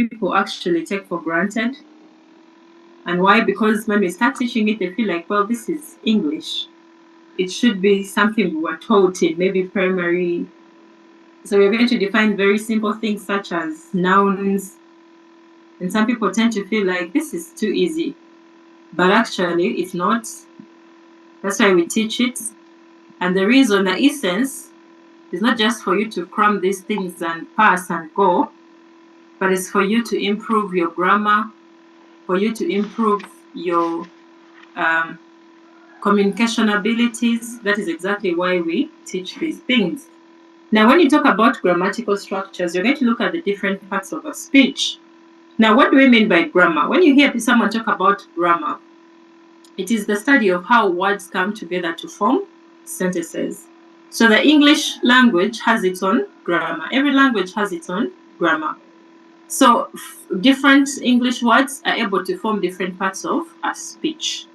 people actually take for granted. And why? Because when we start teaching it, they feel like, well, this is English. It should be something we were taught in maybe primary. So we're going to define very simple things such as nouns. And some people tend to feel like this is too easy. But actually, it's not. That's why we teach it. And the reason, the essence, is not just for you to cram these things and pass and go, but it's for you to improve your grammar, for you to improve your communication abilities. That is exactly why we teach these things. Now, when you talk about grammatical structures, you're going to look at the different parts of a speech. Now, what do we mean by grammar? When you hear someone talk about grammar, it is the study of how words come together to form sentences. So the English language has its own grammar. Every language has its own grammar. So different English words are able to form different parts of a speech.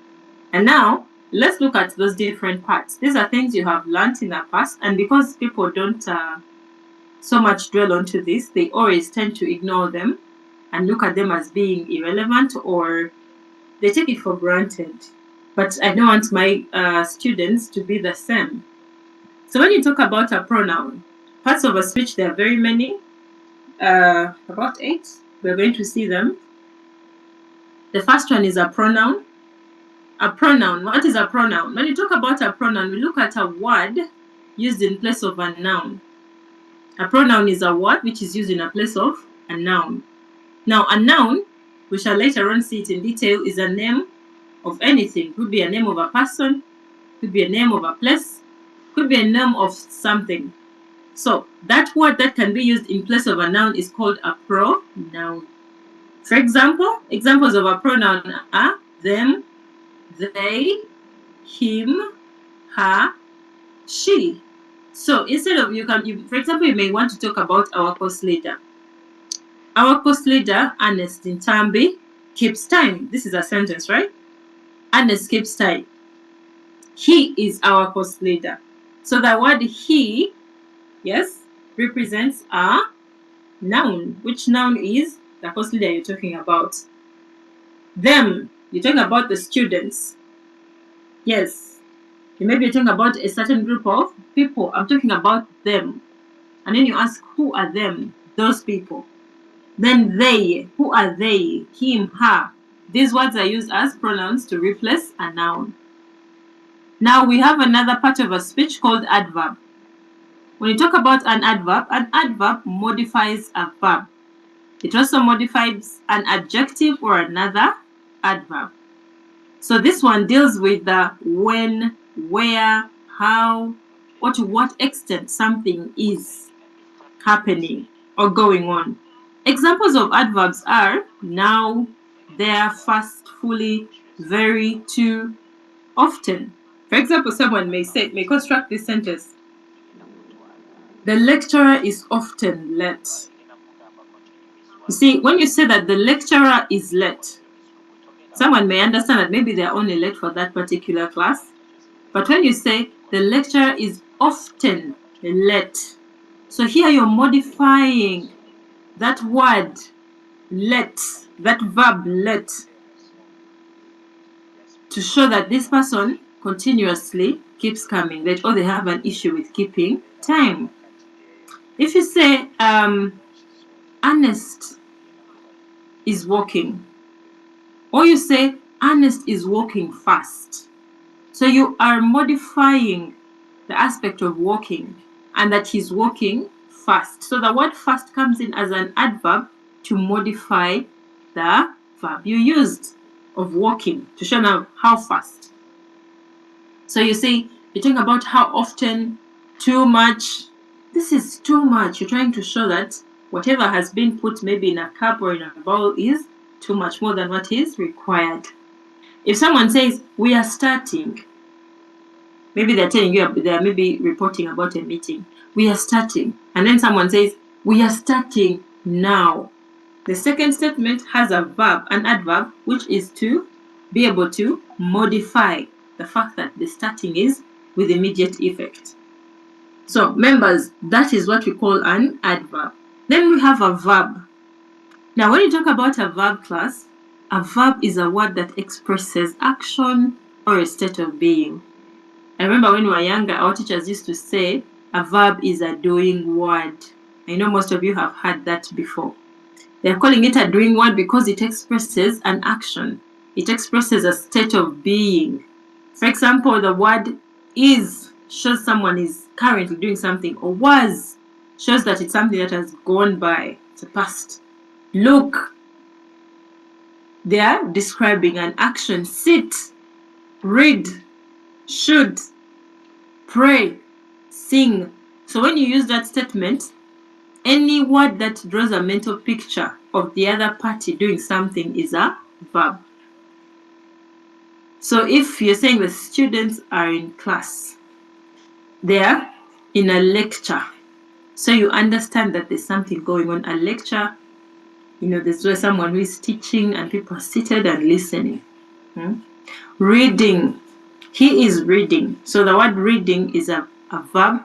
And now, let's look at those different parts. These are things you have learned in the past, and because people don't so much dwell onto this, they always tend to ignore them and look at them as being irrelevant, or they take it for granted. But I don't want my students to be the same. So when you talk about a pronoun, parts of a speech, there are very many, about 8. We're going to see them. The first one is a pronoun. A pronoun. What is a pronoun? When you talk about a pronoun, we look at a word used in place of a noun. A pronoun is a word which is used in a place of a noun. Now, a noun, we shall later on see it in detail, is a name of anything. Could be a name of a person, could be a name of a place, could be a name of something. So that word that can be used in place of a noun is called a pronoun. For example, examples of a pronoun are them, they, him, her, she. So instead of for example, you may want to talk about our course leader. Our course leader, Ernest Ntambi, keeps time. This is a sentence, right? Ernest keeps time. He is our course leader. So the word he, yes, represents a noun. Which noun is the course leader you're talking about? Them, you're talking about the students. Yes, you may be talking about a certain group of people. I'm talking about them. And then you ask, who are them? Those people. Then they, who are they? Him, her. These words are used as pronouns to replace a noun. Now we have another part of a speech called adverb. When you talk about an adverb modifies a verb. It also modifies an adjective or another adverb. So this one deals with the when, where, how, or to what extent something is happening or going on. Examples of adverbs are now, there, fast, fully, very, to, often. For example, someone may construct this sentence. The lecturer is often late. You see, when you say that the lecturer is late, someone may understand that maybe they're only late for that particular class. But when you say the lecturer is often late, so here you're modifying that word let, that verb let, to show that this person continuously keeps coming late, or they have an issue with keeping time. If you say Ernest is walking, or you say Ernest is walking fast, so you are modifying the aspect of walking and that he's walking fast. So the word fast comes in as an adverb to modify the verb you used of walking, to show now how fast. So you say, you're talking about how often, too much. This is too much. You're trying to show that whatever has been put maybe in a cup or in a bowl is too much, more than what is required. If someone says, we are starting, maybe they're telling you, they're maybe reporting about a meeting. We are starting. And then someone says, we are starting now. The second statement has a verb, an adverb, which is to be able to modify the fact that the starting is with immediate effect. So, members, that is what we call an adverb. Then we have a verb. Now, when you talk about a verb class, a verb is a word that expresses action or a state of being. I remember when we were younger, our teachers used to say a verb is a doing word. I know most of you have heard that before. They're calling it a doing word because it expresses an action. It expresses a state of being. For example, the word is shows someone is currently doing something, or was shows that it's something that has gone by, it's a past. Look, they are describing an action. Sit, read, should, pray, sing. So when you use that statement, any word that draws a mental picture of the other party doing something is a verb. So if you're saying the students are in class, they are in a lecture. So you understand that there's something going on. A lecture, there's where someone who is teaching and people are seated and listening. Reading, he is reading. So the word reading is a verb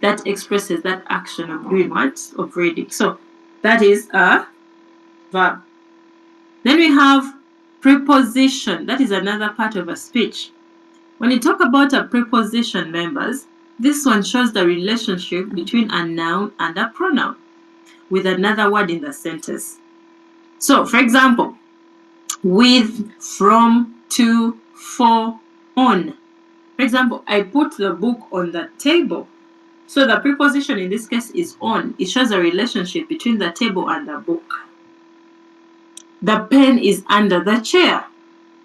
that expresses that action of doing what? Of reading. So that is a verb. Then we have preposition. That is another part of a speech. When you talk about a preposition, members, this one shows the relationship between a noun and a pronoun with another word in the sentence. So, for example, with, from, to, for, on. For example, I put the book on the table. So the preposition in this case is on. It shows a relationship between the table and the book. The pen is under the chair.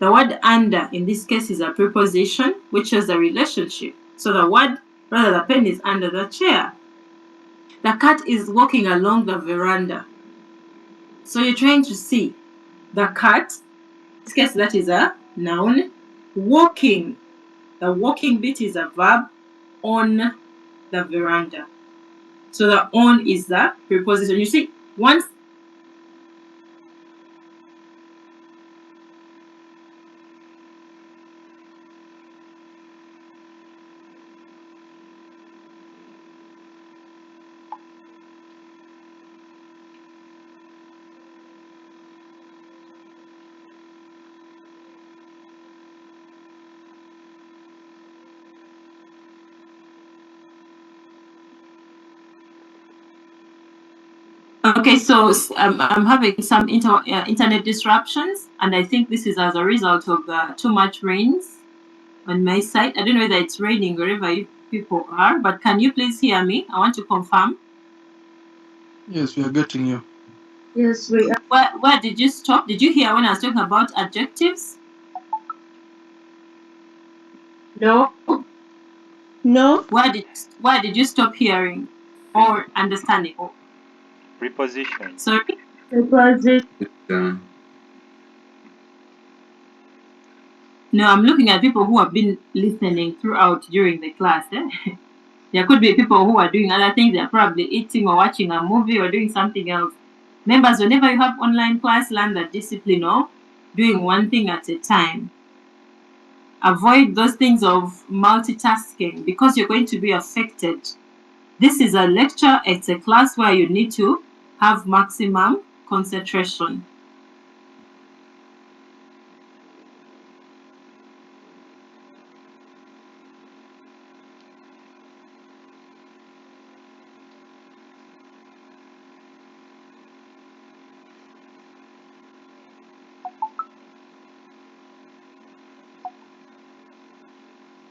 The word under in this case is a preposition which shows a relationship. So the pen is under the chair. The cat is walking along the veranda. So you're trying to see the cat, in this case that is a noun, walking. The walking bit is a verb, on the veranda. So the on is the preposition. You see, once okay, so I'm having some internet disruptions, and I think this is as a result of too much rains on my side. I don't know whether it's raining wherever you people are, but can you please hear me? I want to confirm. Yes, we are getting you. Yes, we are. Where did you stop? Did you hear when I was talking about adjectives? No. No. Where did you stop hearing or understanding? Oh, Preposition. sorry. Preposition. No, I'm looking at people who have been listening throughout during the class. There could be people who are doing other things. They're probably eating or watching a movie or doing something else. Members, whenever you have online class, learn that discipline of doing one thing at a time. Avoid those things of multitasking because you're going to be affected. This is a lecture, it's a class where you need to have maximum concentration.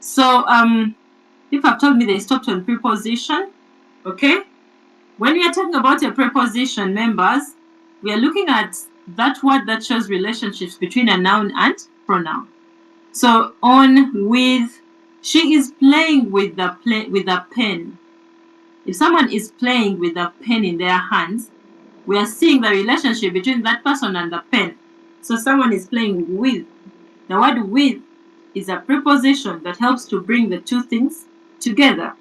So people have told me they stopped on preposition. Okay? When we are talking about a preposition, members, we are looking at that word that shows relationships between a noun and pronoun. So on, with, she is playing with the pen. If someone is playing with a pen in their hands, we are seeing the relationship between that person and the pen. So someone is playing with. The word with is a preposition that helps to bring the two things together.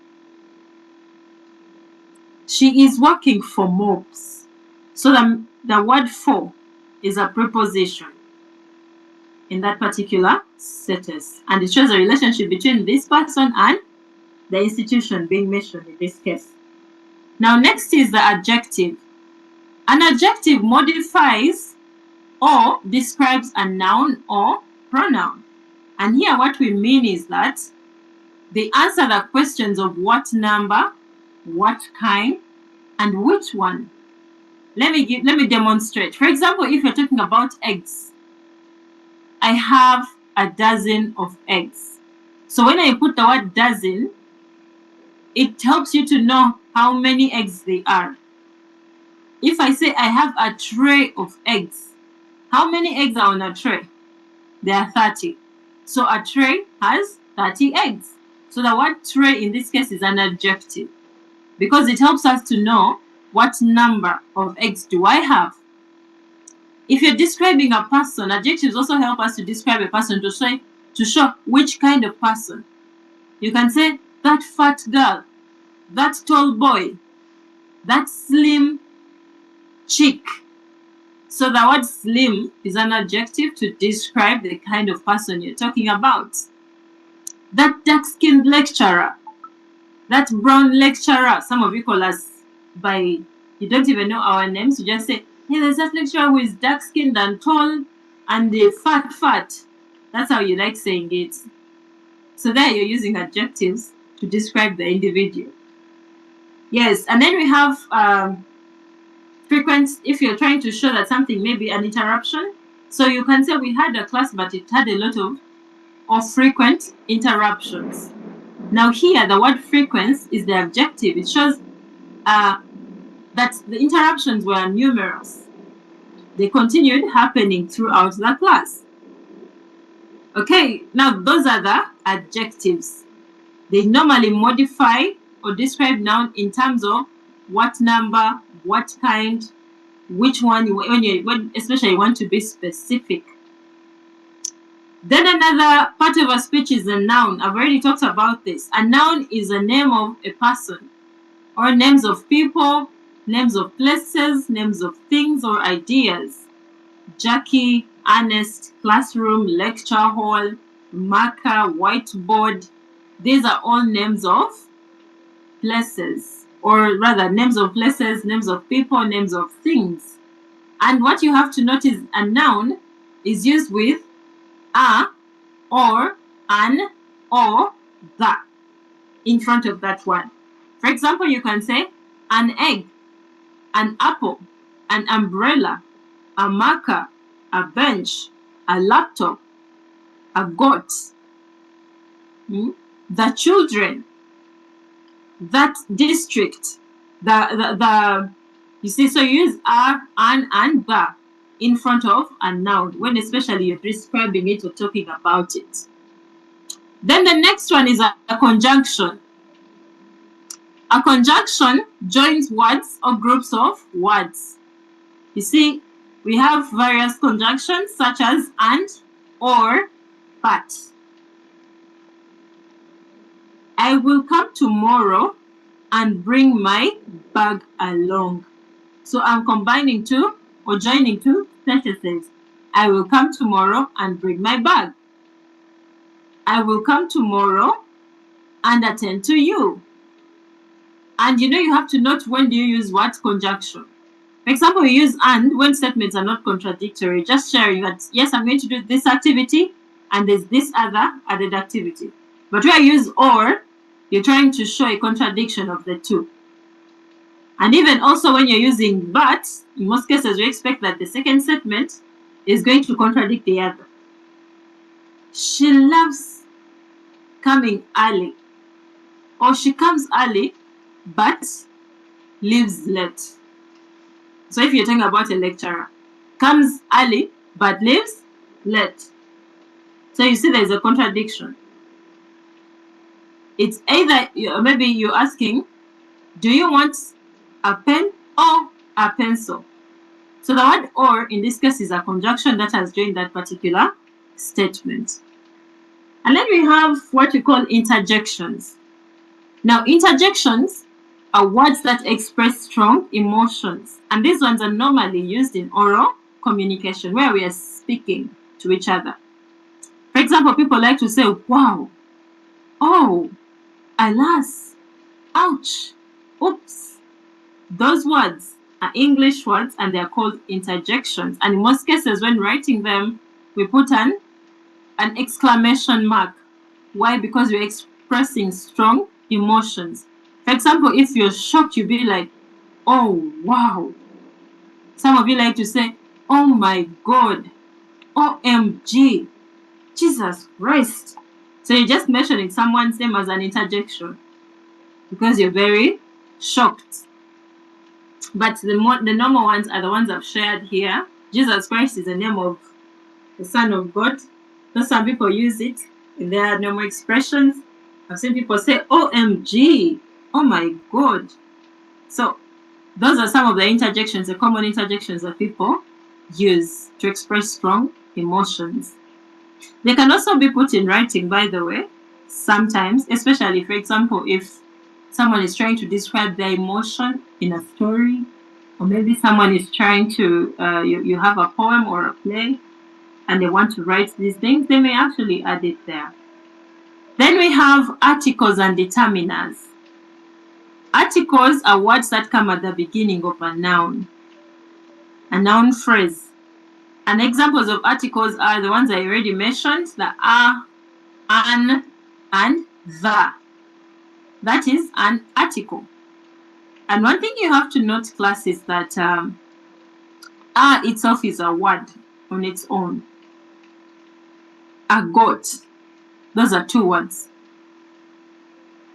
She is working for mobs. So the word for is a preposition in that particular sentence. And it shows a relationship between this person and the institution being mentioned in this case. Now, next is the adjective. An adjective modifies or describes a noun or pronoun. And here what we mean is that they answer the questions of what number, what kind, and which one. Let me demonstrate. For example, if you're talking about eggs, I have a dozen of eggs. So when I put the word dozen, it helps you to know how many eggs they are. If I say I have a tray of eggs, how many eggs are on a tray? There are 30. So a tray has 30 eggs. So the word tray in this case is an adjective because it helps us to know what number of eggs do I have. If you're describing a person, adjectives also help us to describe a person to show which kind of person. You can say that fat girl, that tall boy, that slim chick. So the word slim is an adjective to describe the kind of person you're talking about. That dark-skinned lecturer, that brown lecturer, some of you call us by, you don't even know our names, you just say, hey, there's that lecturer who is dark-skinned and tall and fat. That's how you like saying it. So there you're using adjectives to describe the individual. Yes, and then we have frequent, if you're trying to show that something may be an interruption. So you can say we had a class, but it had a lot of frequent interruptions. Now here, the word frequent is the adjective. It shows that the interruptions were numerous. They continued happening throughout the class. Okay, now those are the adjectives. They normally modify or describe noun in terms of what number, what kind, which one, when especially you want to be specific. Then another part of a speech is a noun. I've already talked about this. A noun is a name of a person, or names of people, names of places, names of things or ideas. Jackie, Ernest, classroom, lecture hall, marker, whiteboard. These are all names of places, or rather names of places, names of people, names of things. And what you have to notice, a noun is used with a, or, an, or, the in front of that one. For example, you can say an egg, an apple, an umbrella, a marker, a bench, a laptop, a goat, the children, that district, the you see, so you use are, an, and the in front of a noun when especially you're describing it or talking about it. Then the next one is a conjunction. A conjunction joins words or groups of words. You see, we have various conjunctions such as and, or, but. I will come tomorrow and bring my bag along. So I'm combining two or joining two sentences. I will come tomorrow and bring my bag. I will come tomorrow and attend to you. And you have to note when do you use what conjunction. For example, you use and when statements are not contradictory, just sharing that, yes, I'm going to do this activity and there's this other added activity. But where you use or, you're trying to show a contradiction of the two. And even also when you're using but, in most cases we expect that the second statement is going to contradict the other. She loves coming early, or she comes early but leaves late. So if you're talking about a lecturer, comes early but leaves late. So you see there's a contradiction. It's either, maybe you're asking, do you want a pen or a pencil? So the word or in this case is a conjunction that has joined that particular statement. And then we have what we call interjections. Now interjections are words that express strong emotions. And these ones are normally used in oral communication where we are speaking to each other. For example, people like to say, wow, oh, alas, ouch, oops. Those words are English words and they are called interjections. And in most cases, when writing them, we put an exclamation mark. Why? Because we're expressing strong emotions. For example, if you're shocked, you'll be like, oh, wow. Some of you like to say, oh my God, OMG, Jesus Christ. So you're just mentioning someone's name as an interjection because you're very shocked. But the normal ones are the ones I've shared here. Jesus Christ is the name of the Son of God. So some people use it in their normal expressions. I've seen people say, OMG, oh my God. So those are some of the interjections, the common interjections that people use to express strong emotions. They can also be put in writing, by the way, sometimes, especially, for example, if someone is trying to describe their emotion in a story, or maybe someone is trying to, you have a poem or a play, and they want to write these things, they may actually add it there. Then we have articles and determiners. Articles are words that come at the beginning of a noun phrase. And examples of articles are the ones I already mentioned, the are, an, and the. That is an article. And one thing you have to note, class, is that are itself is a word on its own. A goat, those are two words.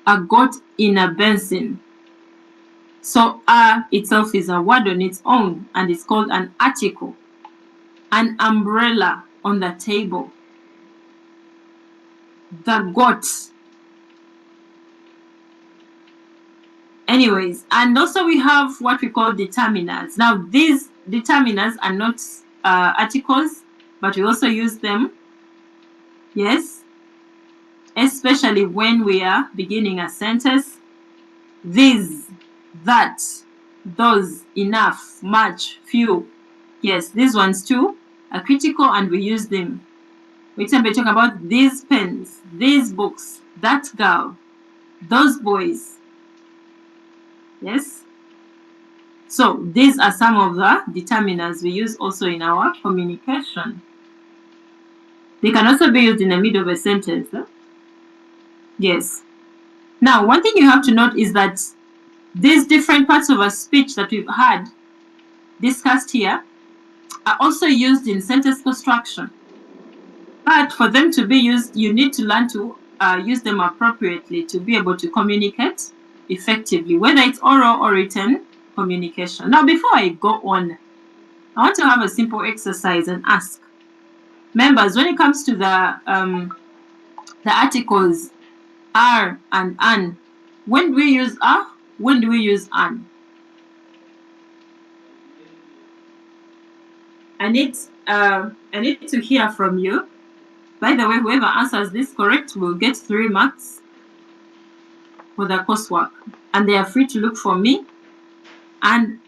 A goat in a basin. So itself is a word on its own and it's called an article. An umbrella on the table. The goat. Anyways, and also we have what we call determiners. Now these determiners are not articles, but we also use them, yes, especially when we are beginning a sentence. This, that, those, enough, much, few. Yes, these ones too are critical and we use them. For example, we talk about these pens, these books, that girl, those boys. Yes? So these are some of the determiners we use also in our communication. They can also be used in the middle of a sentence. Yes. Now, one thing you have to note is that these different parts of a speech that we've had discussed here are also used in sentence construction. But for them to be used, you need to learn to use them appropriately to be able to communicate effectively, whether it's oral or written communication. Now, before I go on, I want to have a simple exercise and ask members, when it comes to the articles are and an, when do we use a? When do we use an? I need to hear from you. By the way, whoever answers this correct will get 3 marks for the coursework, and they are free to look for me and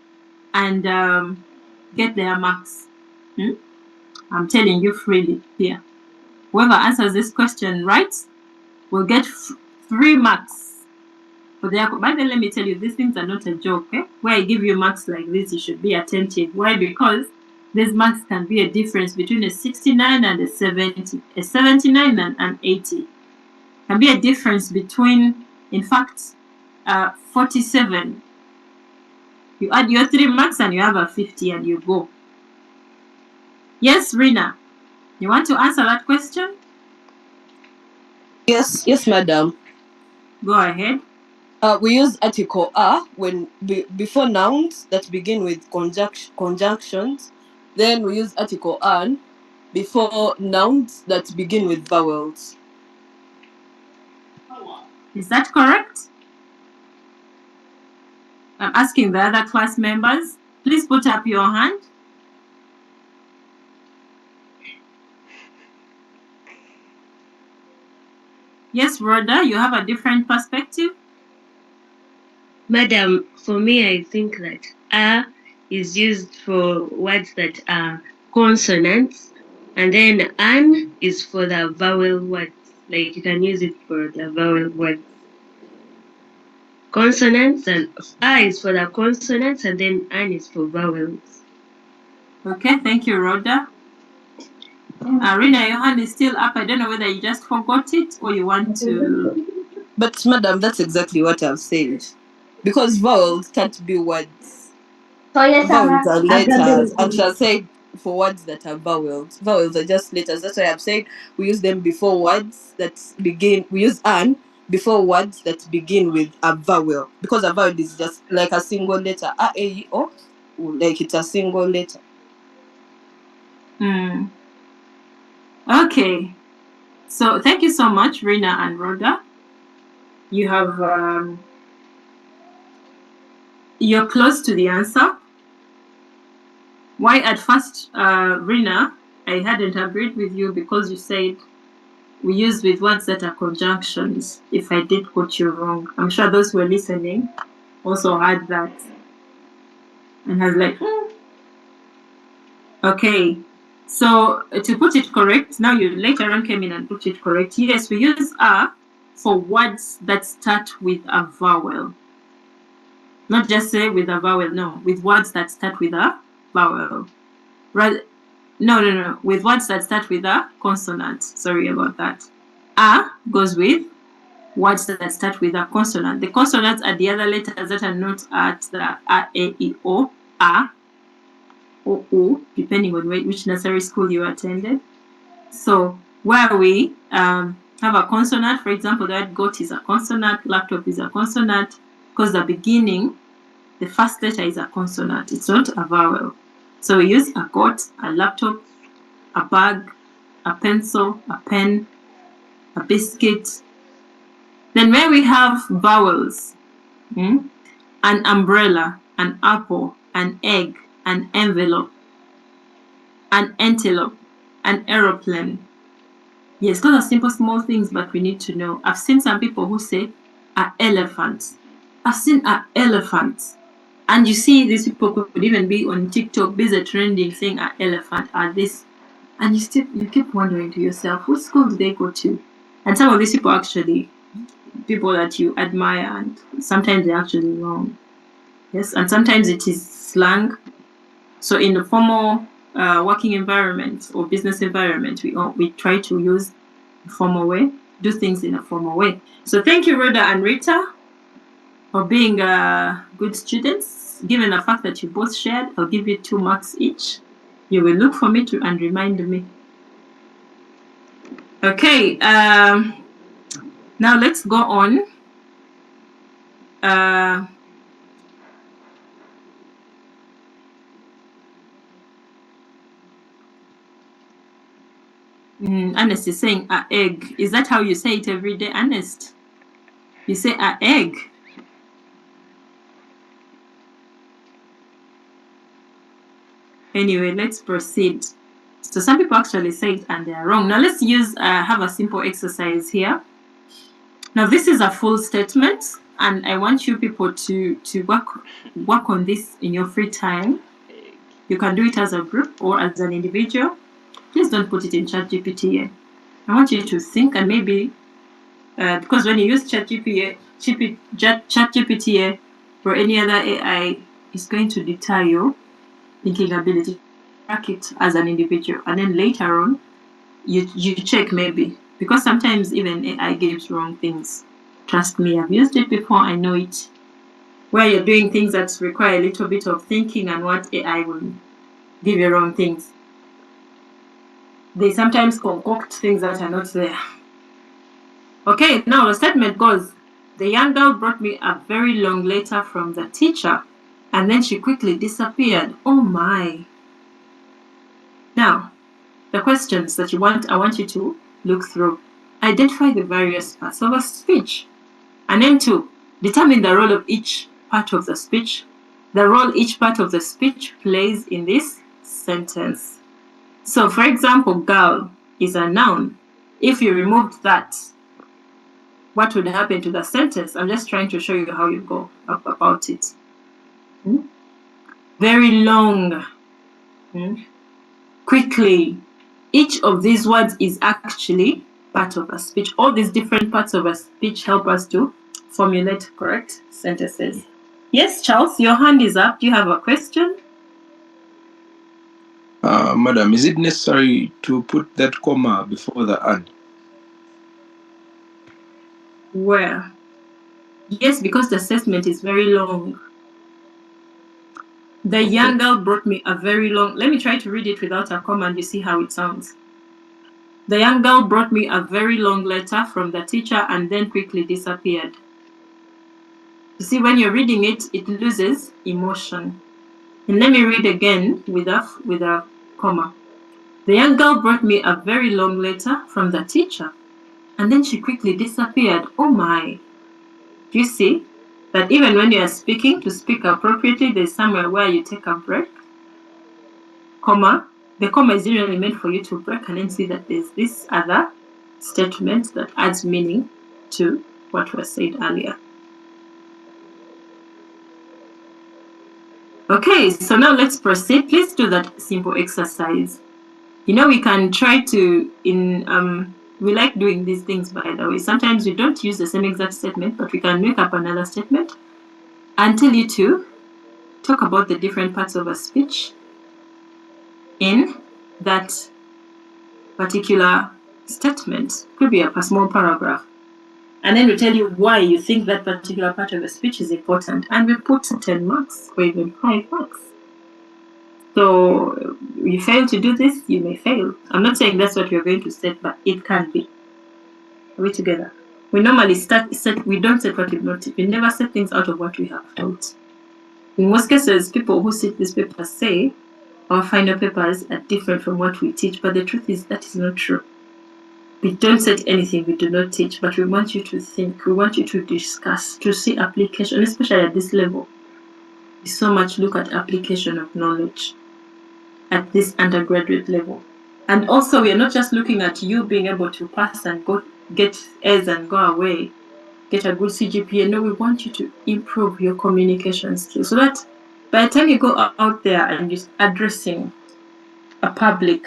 get their marks. I'm telling you freely here. Whoever answers this question right will get 3 marks for their. By the way, let me tell you, these things are not a joke. Where I give you marks like this, you should be attentive. Why? Because these marks can be a difference between a 69 and a 70, a 79 and an 80. Can be a difference between, in fact, 47. You add your 3 marks and you have a 50 and you go. Yes, Rina, you want to answer that question? Yes, madam. Go ahead. We use article "a" when before nouns that begin with conjunctions. Then we use article "an" before nouns that begin with vowels. Is that correct? I'm asking the other class members. Please put up your hand. Yes, Rhoda, you have a different perspective? Madam, for me, I think that a is used for words that are consonants, and then an is for the vowel words. Like you can use it for the vowel words. consonants, and A is for the consonants, and then An is for vowels. Okay, thank you, Rhoda. Rina, your hand is still up. I don't know whether you just forgot it or you want to. But madam, that's exactly what I've said. Because vowels can't be words. Vowels are letters. And she has said for words that are vowels. Vowels are just letters. That's why I've said we use them before words that begin. We use an before words that begin with a vowel. Because a vowel is just like a single letter. A, E, I, O. Like it's a single letter. Okay. So thank you so much, Rina and Rhoda. You have you're close to the answer. Why at first, Rina, I hadn't agreed with you because you said we use with words that are conjunctions. If I did quote you wrong, I'm sure those who were listening also heard that and has like, okay. So to put it correct, now you later on came in and put it correct. Yes, we use a for words that start with a vowel. Not just say with a vowel, no, with words that start with a vowel. Rather, no, with words that start with a consonant. Sorry about that. A goes with words that start with a consonant. The consonants are the other letters that are not at the A, E, I, O, A, or O, depending on which nursery school you attended. So where we have a consonant, for example, the word goat is a consonant, laptop is a consonant, because the beginning, the first letter is a consonant. It's not a vowel. So we use a goat, a laptop, a bag, a pencil, a pen, a biscuit. Then where we have vowels, an umbrella, an apple, an egg, an envelope, an antelope, an aeroplane. Yes, those are simple, small things, but we need to know. I've seen some people who say a elephant. I've seen a elephant. And you see these people could even be on TikTok, busy trending, saying a elephant, this. And you keep wondering to yourself, what school do they go to? And some of these people actually, people that you admire, and sometimes they're actually wrong. Yes, and sometimes it is slang. So in the formal working environment or business environment, we try to use a formal way, do things in a formal way. So thank you, Rhoda and Rita, for being good students. Given the fact that you both shared, I'll give you 2 marks each. You will look for me and remind me. Okay, now let's go on. Ernest is saying a egg. Is that how you say it every day, Ernest? You say a egg. Anyway, let's proceed. So some people actually say it and they are wrong. Now let's have a simple exercise here. Now this is a full statement, and I want you people to work on this in your free time. You can do it as a group or as an individual. Please don't put it in ChatGPT. I want you to think, and maybe because when you use ChatGPT or any other AI, it's going to deter your thinking ability. Track it as an individual, and then later on, you check maybe, because sometimes even AI gives wrong things. Trust me, I've used it before. I know it. Where you're doing things that require a little bit of thinking, and what AI will give you wrong things. They sometimes concoct things that are not there. Okay, now the statement goes, the young girl brought me a very long letter from the teacher, and then she quickly disappeared. Oh my. Now, the questions that I want you to look through. Identify the various parts of a speech. And then 2, determine the role of each part of the speech. The role each part of the speech plays in this sentence. So, for example, girl is a noun. If you removed that, what would happen to the sentence? I'm just trying to show you how you go about it. Very long. Quickly. Each of these words is actually part of a speech. All these different parts of a speech help us to formulate correct sentences. Yes, Charles, your hand is up. Do you have a question? Madam, is it necessary to put that comma before the and? Where? Yes, because the statement is very long. The young girl brought me a very long... Let me try to read it without a comma and you see how it sounds. The young girl brought me a very long letter from the teacher and then quickly disappeared. You see, when you're reading it, it loses emotion. And let me read again with a comma. The young girl brought me a very long letter from the teacher, and then she quickly disappeared. Oh my. Do you see that even when you are speaking, to speak appropriately, there's somewhere where you take a break, comma. The comma is usually meant for you to break and then see that there's this other statement that adds meaning to what was said earlier. Okay, so now let's proceed. Please do that simple exercise. You know, we can try to, we like doing these things, by the way. Sometimes we don't use the same exact statement, but we can make up another statement and tell you to talk about the different parts of a speech in that particular statement. Could be a small paragraph. And then we tell you why you think that particular part of a speech is important. And we put 10 marks or even 5 marks. So you fail to do this, you may fail. I'm not saying that's what we're going to set, but it can be. Are we together? We normally we don't set what we've not. We never set things out of what we have taught. In most cases, people who sit these papers say our final papers are different from what we teach, but the truth is that is not true. We don't set anything we do not teach, but we want you to think, we want you to discuss, to see application, especially at this level. We so much look at application of knowledge at this undergraduate level. And also, we are not just looking at you being able to pass and go get A's and go away, get a good CGPA. No, we want you to improve your communication skills so that by the time you go out there and you're addressing a public,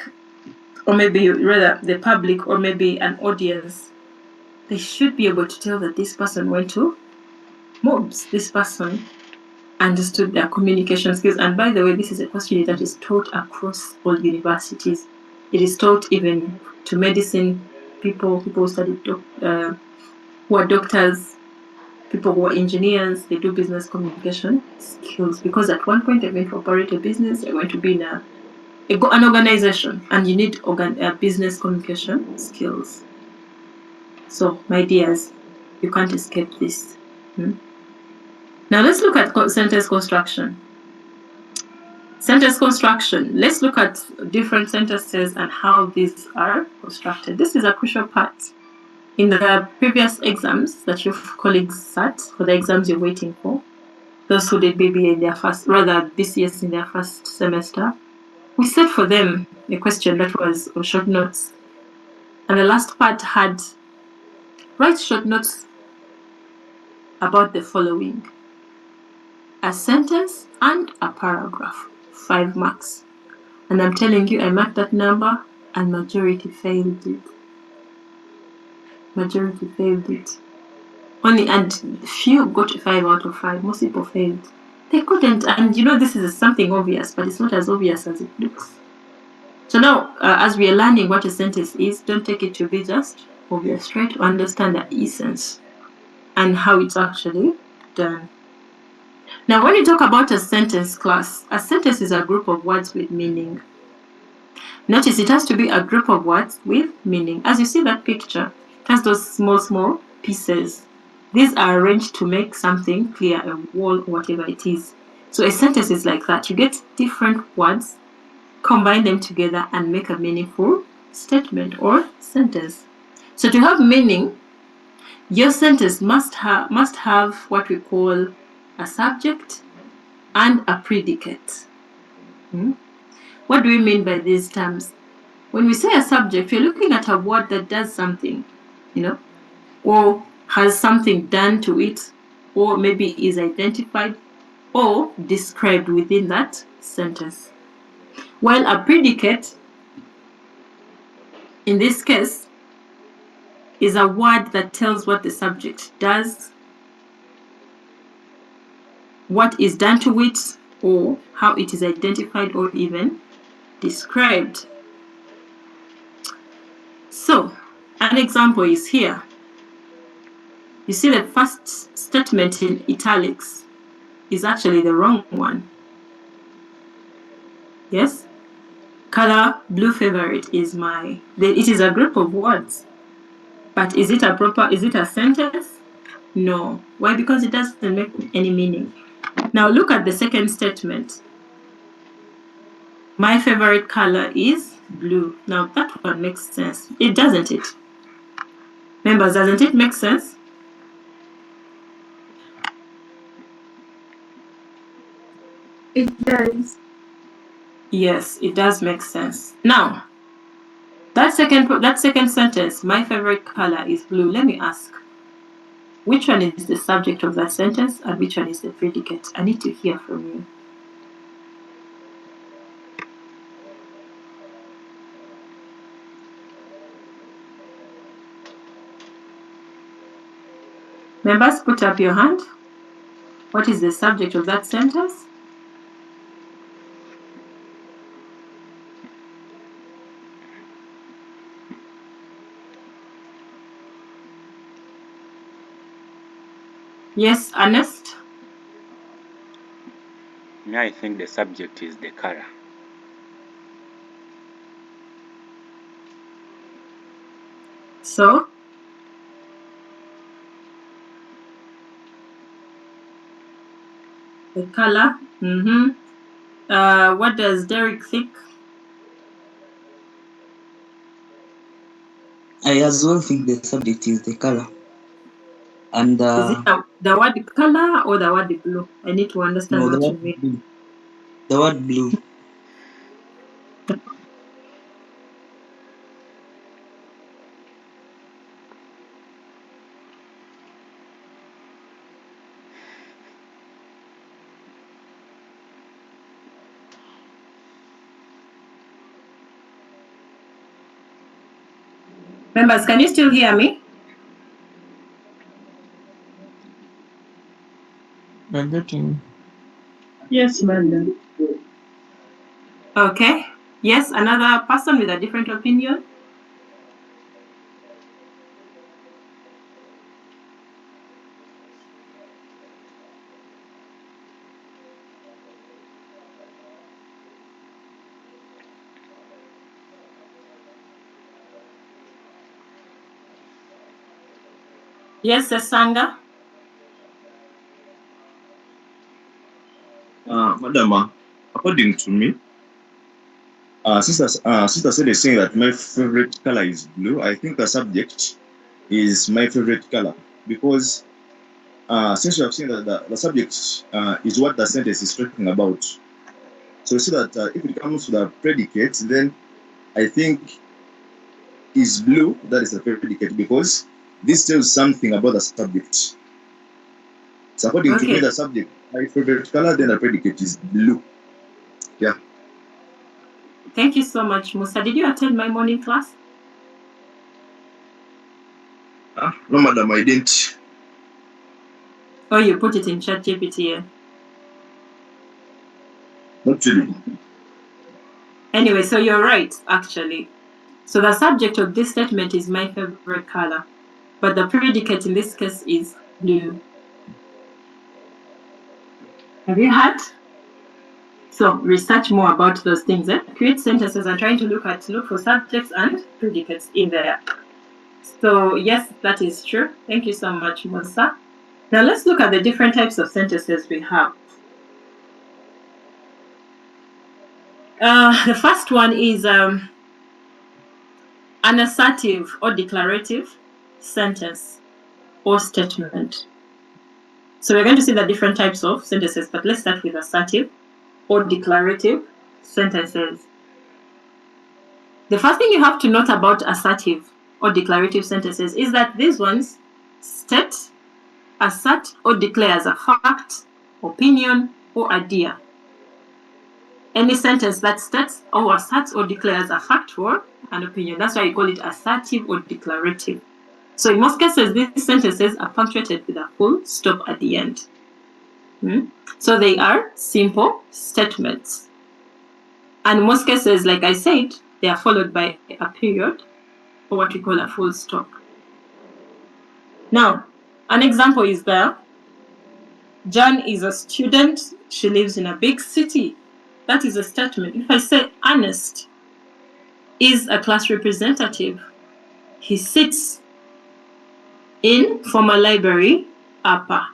or maybe rather the public, or maybe an audience, they should be able to tell that this person went to MOBS, this person understood their communication skills. And by the way, this is a question that is taught across all universities. It is taught even to medicine people who study who are doctors, people who are engineers. They do business communication skills because at one point they're going to operate a business, they're going to be in an organization, and you need business communication skills. So, my dears, you can't escape this. Now let's look at sentence construction. Sentence construction. Let's look at different sentences and how these are constructed. This is a crucial part. In the previous exams that your colleagues sat, for the exams you're waiting for, those who did BBA in their BCS in their first semester, we set for them a question that was on short notes. And the last part had write short notes about the following: a sentence and a paragraph, 5 marks. And I'm telling you, I marked that number and majority failed it. Majority failed it. Only, and few got 5 out of 5. Most people failed. They couldn't, and you know, this is something obvious, but it's not as obvious as it looks. So now, as we are learning what a sentence is, don't take it to be just obvious. Try to understand the essence and how it's actually done. Now, when you talk about a sentence class, a sentence is a group of words with meaning. Notice it has to be a group of words with meaning. As you see that picture, it has those small pieces. These are arranged to make something clear, a wall, whatever it is. So a sentence is like that. You get different words, combine them together and make a meaningful statement or sentence. So to have meaning, your sentence must have what we call a subject and a predicate. What do we mean by these terms? When we say a subject, we're looking at a word that does something, or has something done to it, or maybe is identified or described within that sentence. While a predicate, in this case, is a word that tells what the subject does what is done to it, or how it is identified or even described. So, an example is here. You see the first statement in italics is actually the wrong one. Yes? Color blue favorite is it is a group of words. But is it a sentence? No. Why? Because it doesn't make any meaning. Now look at the second statement. My favorite color is blue. Now that one makes sense. It doesn't it? Members, doesn't it make sense? It does. Yes, it does make sense. Now, that second sentence, my favorite color is blue. Let me ask, which one is the subject of that sentence and which one is the predicate? I need to hear from you. Members, put up your hand. What is the subject of that sentence? Yes, Ernest? Me, I think the subject is the color. So? The color? What does Derek think? I as well think the subject is the color. And Is it the word color or the word blue? I need to understand no, what you mean. blue. The word blue. Members, can you still hear me? We're getting. Yes, madam. Okay. Yes, another person with a different opinion? Yes, Sanga? Madam, according to me, sister said is saying that my favorite color is blue. I think the subject is my favorite color because since you have seen that the subject is what the sentence is talking about. So you see that if it comes to the predicate, then I think is blue. That is the predicate because this tells something about the subject. So according to me, the subject, my favorite color, then the predicate is blue. Yeah. Thank you so much, Musa. Did you attend my morning class? No, madam, I didn't. Oh, you put it in ChatGPT. Not really. Anyway, so you're right, actually. So the subject of this statement is my favorite color, but the predicate in this case is blue. Have you heard? So research more about those things. Create sentences and trying to look for subjects and predicates in there. So yes, that is true. Thank you so much, Musa. Now let's look at the different types of sentences we have. The first one is an assertive or declarative sentence or statement. So we're going to see the different types of sentences, but let's start with assertive or declarative sentences. The first thing you have to note about assertive or declarative sentences is that these ones state, assert, or declare as a fact, opinion, or idea. Any sentence that states or asserts or declares a fact or an opinion. That's why you call it assertive or declarative. So in most cases, these sentences are punctuated with a full stop at the end. So they are simple statements. And in most cases, like I said, they are followed by a period or what we call a full stop. Now, an example is there. Jan is a student. She lives in a big city. That is a statement. If I say Ernest is a class representative, he sits in former library upper.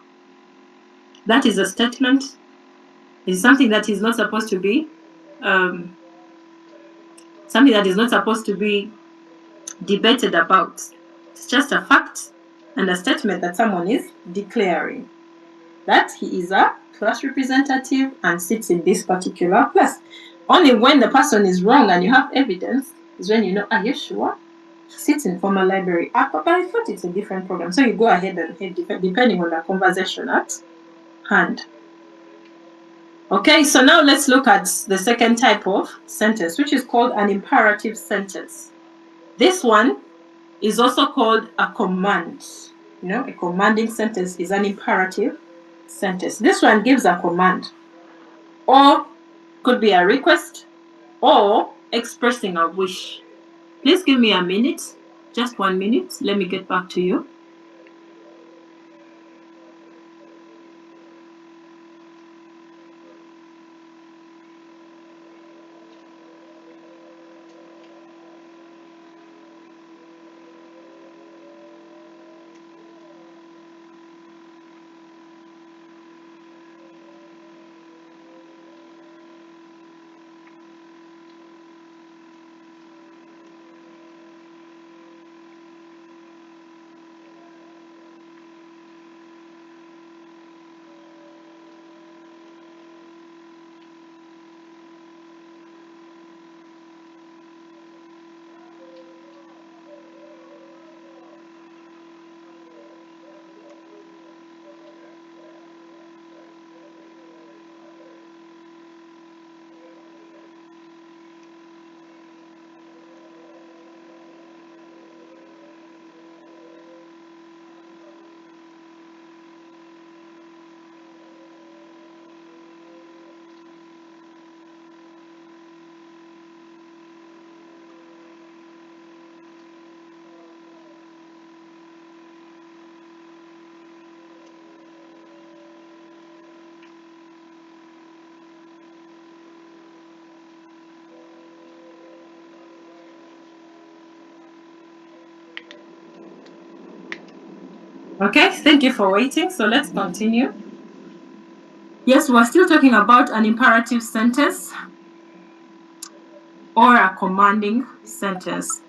That is a statement. It's something that is not supposed to be debated about. It's just a fact and a statement that someone is declaring that he is a class representative and sits in this particular class. Only when the person is wrong and you have evidence is when you know, are you sure? He sits in former library upper, but I thought it's a different program. So you go ahead and head depending on the conversation at hand. Okay, so now let's look at the second type of sentence, which is called an imperative sentence. This one is also called a command. A commanding sentence is an imperative sentence. This one gives a command, or could be a request, or expressing a wish. Please give me a minute, just 1 minute. Let me get back to you. Okay, thank you for waiting. So let's continue. Yes, we're still talking about an imperative sentence or a commanding sentence.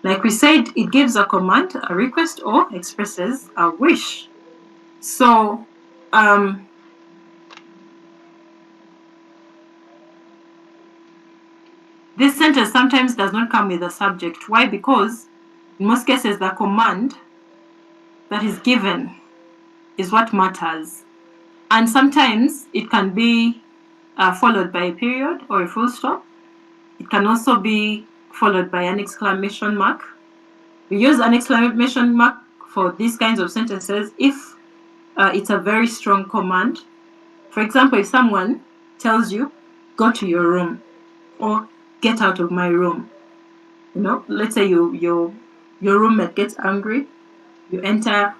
Like we said, it gives a command, a request, or expresses a wish. So, this sentence sometimes does not come with a subject. Why? Because in most cases, the command that is given is what matters. And sometimes it can be followed by a period or a full stop. It can also be followed by an exclamation mark. We use an exclamation mark for these kinds of sentences if it's a very strong command. For example, if someone tells you, go to your room or get out of my room. Let's say your roommate gets angry, you enter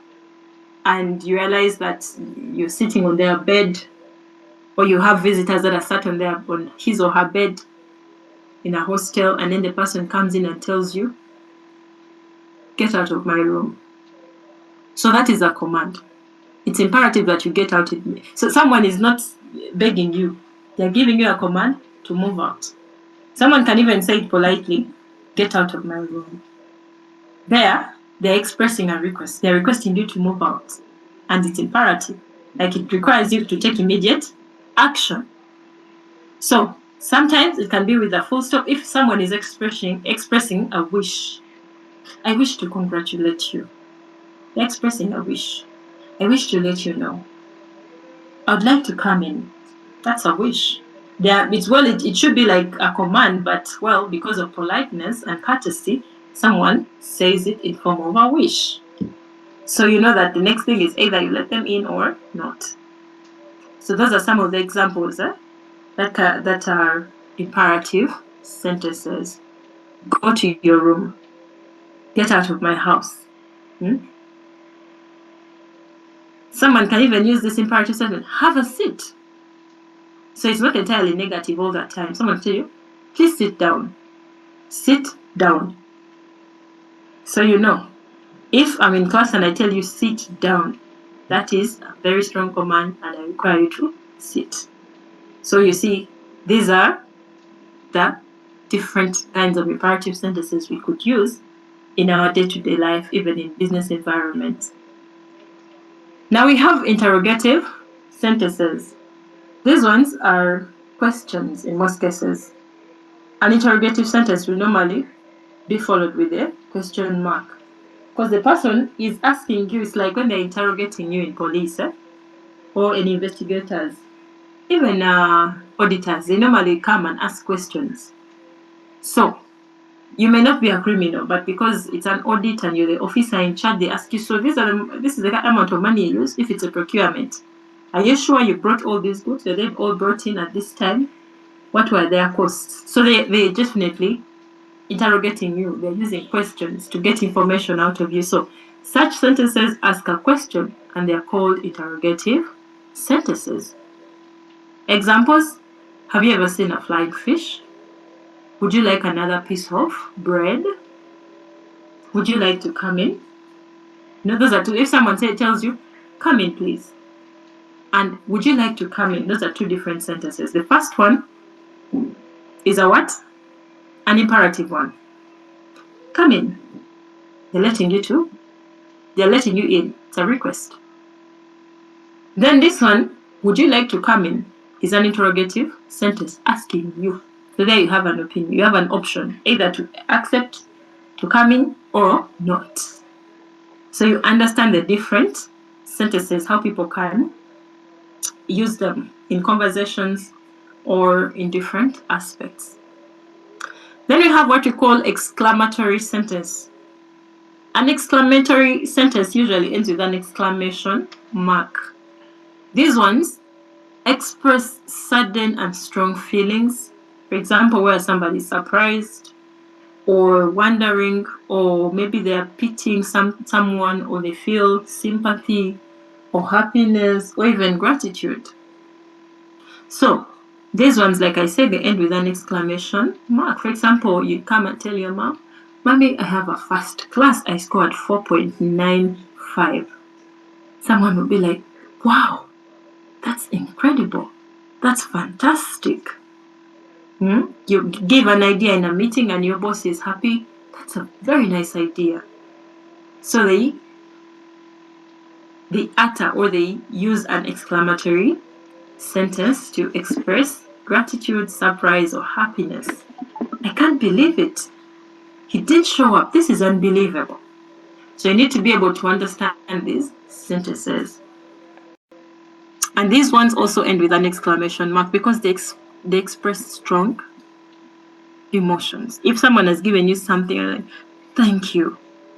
and you realize that you're sitting on their bed, or you have visitors that are sat on his or her bed in a hostel, and then the person comes in and tells you, get out of my room. So that is a command. It's imperative that you get out. So someone is not begging you. They're giving you a command to move out. Someone can even say it politely, get out of my room. They're expressing a request. They're requesting you to move out. And it's imperative. Like it requires you to take immediate action. So sometimes it can be with a full stop if someone is expressing a wish. I wish to congratulate you. They're expressing a wish. I wish to let you know. I'd like to come in. That's a wish. It should be like a command, but because of politeness and courtesy, someone says it in form of a wish. So you know that the next thing is either you let them in or not. So those are some of the examples that are imperative sentences. Go to your room. Get out of my house. Someone can even use this imperative sentence. Have a seat. So it's not entirely negative all that time. Someone tell you, please sit down. Sit down. So you know, if I'm in class and I tell you sit down, that is a very strong command and I require you to sit. So you see, these are the different kinds of imperative sentences we could use in our day-to-day life, even in business environments. Now we have interrogative sentences. These ones are questions in most cases. An interrogative sentence will normally be followed with a question mark. Because the person is asking you, it's like when they're interrogating you in police or any investigators, even auditors, they normally come and ask questions. So you may not be a criminal, but because it's an audit and you're the officer in charge, they ask you, so this is the amount of money you use if it's a procurement. Are you sure you brought all these goods? Were they all brought in at this time? What were their costs? So they definitely interrogating you. They're using questions to get information out of you. So such sentences ask a question and they are called interrogative sentences. Examples: have you ever seen a flying fish? Would you like another piece of bread? Would you like to come in? Those are two. If someone tells you, come in please, and would you like to come in, those are two different sentences. The first one is a what? An imperative one. Come in. They're letting you in. It's a request. Then this one, would you like to come in, is an interrogative sentence asking you. So there you have an opinion. You have an option, either to accept to come in or not. So you understand the different sentences, how people can use them in conversations or in different aspects. Then we have what we call exclamatory sentence. An exclamatory sentence usually ends with an exclamation mark. These ones express sudden and strong feelings. For example, where somebody is surprised or wondering, or maybe they are pitying someone, or they feel sympathy or happiness or even gratitude. So these ones, like I said, they end with an exclamation mark. For example, you come and tell your mom, Mommy, I have a first class. I scored 4.95. Someone will be like, wow, that's incredible. That's fantastic. You give an idea in a meeting and your boss is happy. That's a very nice idea. So they utter or they use an exclamatory sentence to express gratitude, surprise, or happiness. I can't believe it. He did show up. This is unbelievable. So you need to be able to understand these sentences. And these ones also end with an exclamation mark because they express strong emotions. If someone has given you something, like, thank you,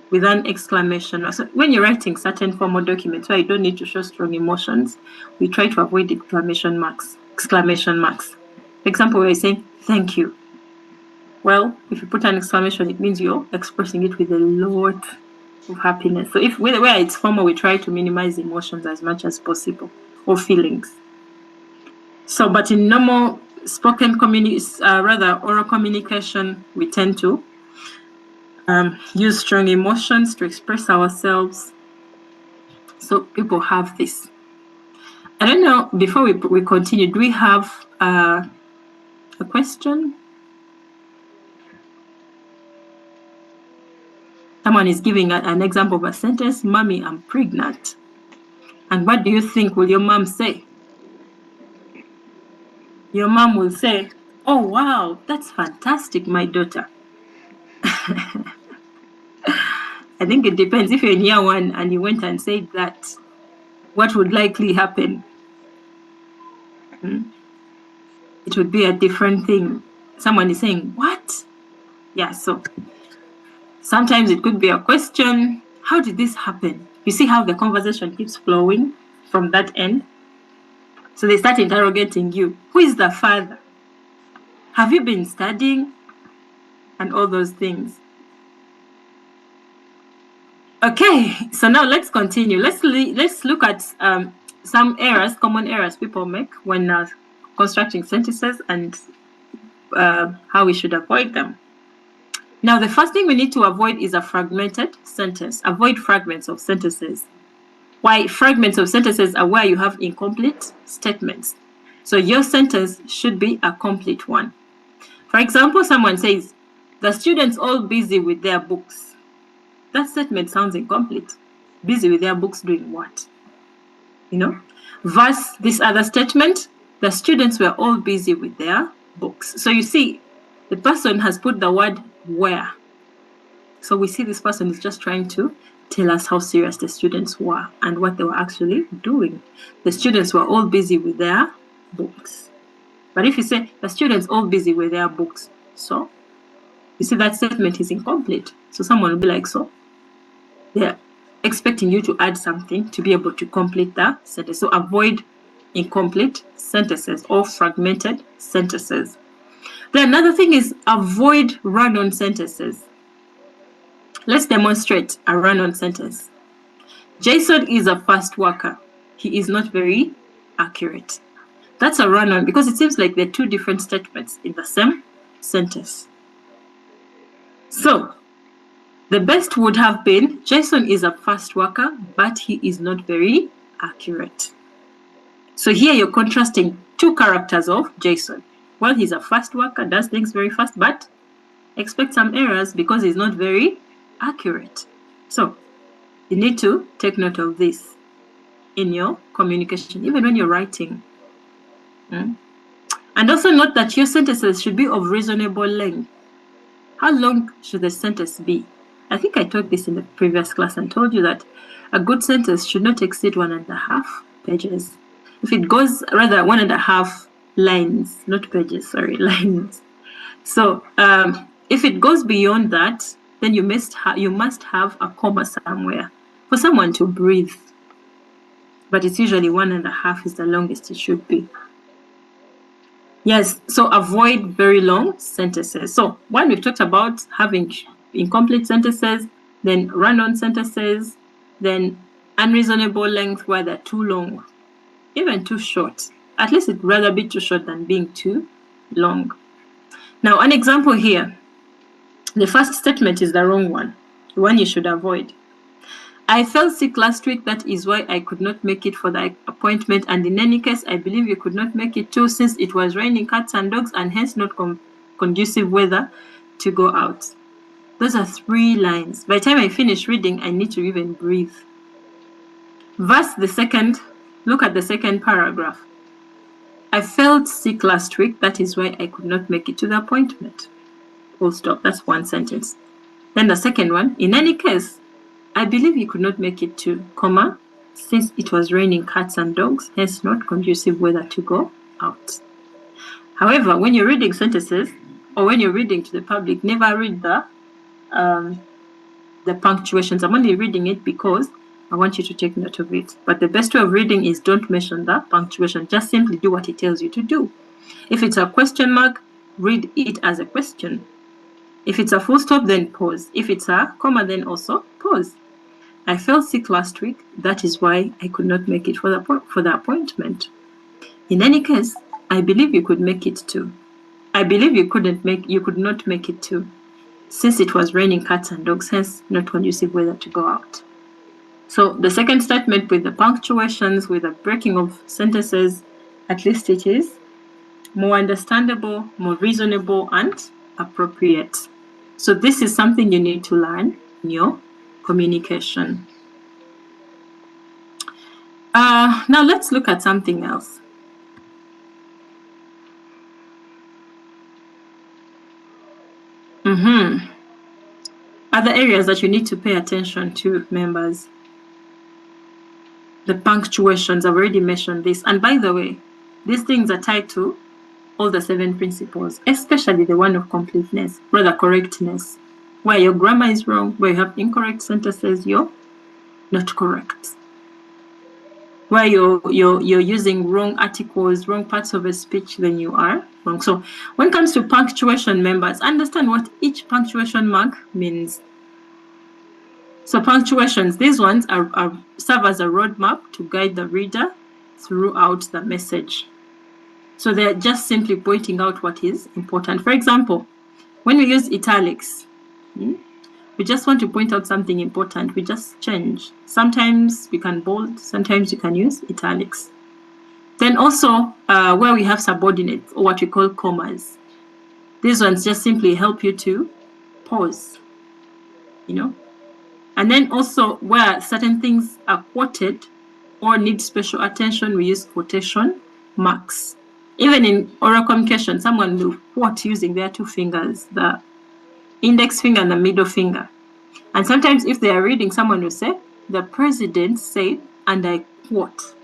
with an exclamation mark. So when you're writing certain formal documents where you don't need to show strong emotions, we try to avoid exclamation marks. For example, where you're saying thank you. Well, if you put an exclamation, it means you're expressing it with a lot of happiness. So if where it's formal, we try to minimize emotions as much as possible or feelings. So, but in normal spoken oral communication, we tend to use strong emotions to express ourselves. So people have this. I don't know, before we continue, do we have a question? Someone is giving an example of a sentence, Mommy, I'm pregnant. And what do you think will your mom say? Your mom will say, oh, wow, that's fantastic, my daughter. I think it depends. If you're in year one and you went and said that, what would likely happen? It would be a different thing. Someone is saying, what? Yeah, so sometimes it could be a question. How did this happen? You see how the conversation keeps flowing from that end? So they start interrogating you. Who is the father? Have you been studying? And all those things. Okay, so now let's continue. Let's look at some errors, common errors people make when constructing sentences and how we should avoid them. Now, the first thing we need to avoid is a fragmented sentence. Avoid fragments of sentences. Why? Fragments of sentences are where you have incomplete statements. So your sentence should be a complete one. For example, someone says, the students all busy with their books. That statement sounds incomplete. Busy with their books doing what? You know? Versus this other statement, the students were all busy with their books. So you see, the person has put the word where. So we see this person is just trying to tell us how serious the students were and what they were actually doing. The students were all busy with their books. But if you say the students all busy with their books, so you see that statement is incomplete. So someone will be like, so they're expecting you to add something to be able to complete the sentence. So avoid incomplete sentences or fragmented sentences. Then another thing is avoid run-on sentences. Let's demonstrate a run-on sentence. Jason is a fast worker. He is not very accurate. That's a run-on because it seems like there are two different statements in the same sentence. So the best would have been, Jason is a fast worker, but he is not very accurate. So here you're contrasting two characters of Jason. Well, he's a fast worker, does things very fast, but expect some errors because he's not very accurate. So you need to take note of this in your communication, even when you're writing. And also note that your sentences should be of reasonable length. How long should the sentence be? I think I taught this in the previous class and told you that a good sentence should not exceed 1.5 pages. If it goes, rather 1.5 lines, not pages, sorry, lines. So if it goes beyond that, then you must have a comma somewhere for someone to breathe. But it's usually 1.5 is the longest it should be. Yes, so avoid very long sentences. So one, we've talked about having incomplete sentences, then run-on sentences, then unreasonable length where they're too long, even too short. At least it'd rather be too short than being too long. Now, an example here. The first statement is the wrong one, the one you should avoid. I fell sick last week, that is why I could not make it for the appointment, and in any case, I believe you could not make it too, since it was raining cats and dogs and hence not conducive weather to go out. Those are 3 lines. By the time I finish reading, I need to even breathe. Look at the second paragraph. I felt sick last week, that is why I could not make it to the appointment. Full stop, that's one sentence. Then the second one, in any case, I believe you could not make it to, comma, since it was raining cats and dogs, hence not conducive weather to go out. However, when you're reading sentences, or when you're reading to the public, never read the punctuations. I'm only reading it because I want you to take note of it. But the best way of reading is don't mention the punctuation. Just simply do what it tells you to do. If it's a question mark, read it as a question. If it's a full stop, then pause. If it's a comma, then also pause. I fell sick last week. That is why I could not make it for the appointment. In any case, I believe you could make it too. I believe you could not make it too, since it was raining cats and dogs, hence not conducive weather to go out. So the second statement with the punctuations, with the breaking of sentences, at least it is more understandable, more reasonable, and appropriate. So this is something you need to learn in your communication. Now let's look at something else. Other areas that you need to pay attention to, members. The punctuations, I've already mentioned this. And by the way, these things are tied to all the 7 principles, especially the one of completeness, rather correctness. Where your grammar is wrong, where you have incorrect sentences, you're not correct. where you're using wrong articles, wrong parts of a speech, then you are wrong. So when it comes to punctuation, members, understand what each punctuation mark means. So punctuations, these ones serve as a roadmap to guide the reader throughout the message. So they're just simply pointing out what is important. For example, when we use italics, we just want to point out something important. We just change. Sometimes we can bold, sometimes you can use italics. Then also where we have subordinates, or what we call commas. These ones just simply help you to pause, you know. And then also where certain things are quoted or need special attention, we use quotation marks. Even in oral communication, someone will quote using their two fingers, the index finger and the middle finger. And sometimes if they are reading, someone will say, the president said, and I quote.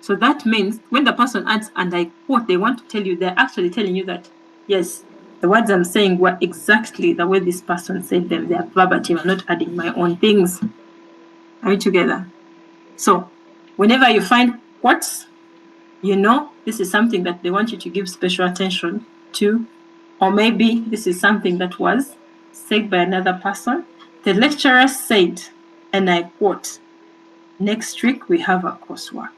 So that means when the person adds, and I quote, they want to tell you, they're actually telling you that, yes, the words I'm saying were exactly the way this person said them. They are verbatim. I'm not adding my own things. Are we together? So whenever you find quotes, you know this is something that they want you to give special attention to, or maybe this is something that was said by another person. The lecturer said, and I quote, next week we have a coursework.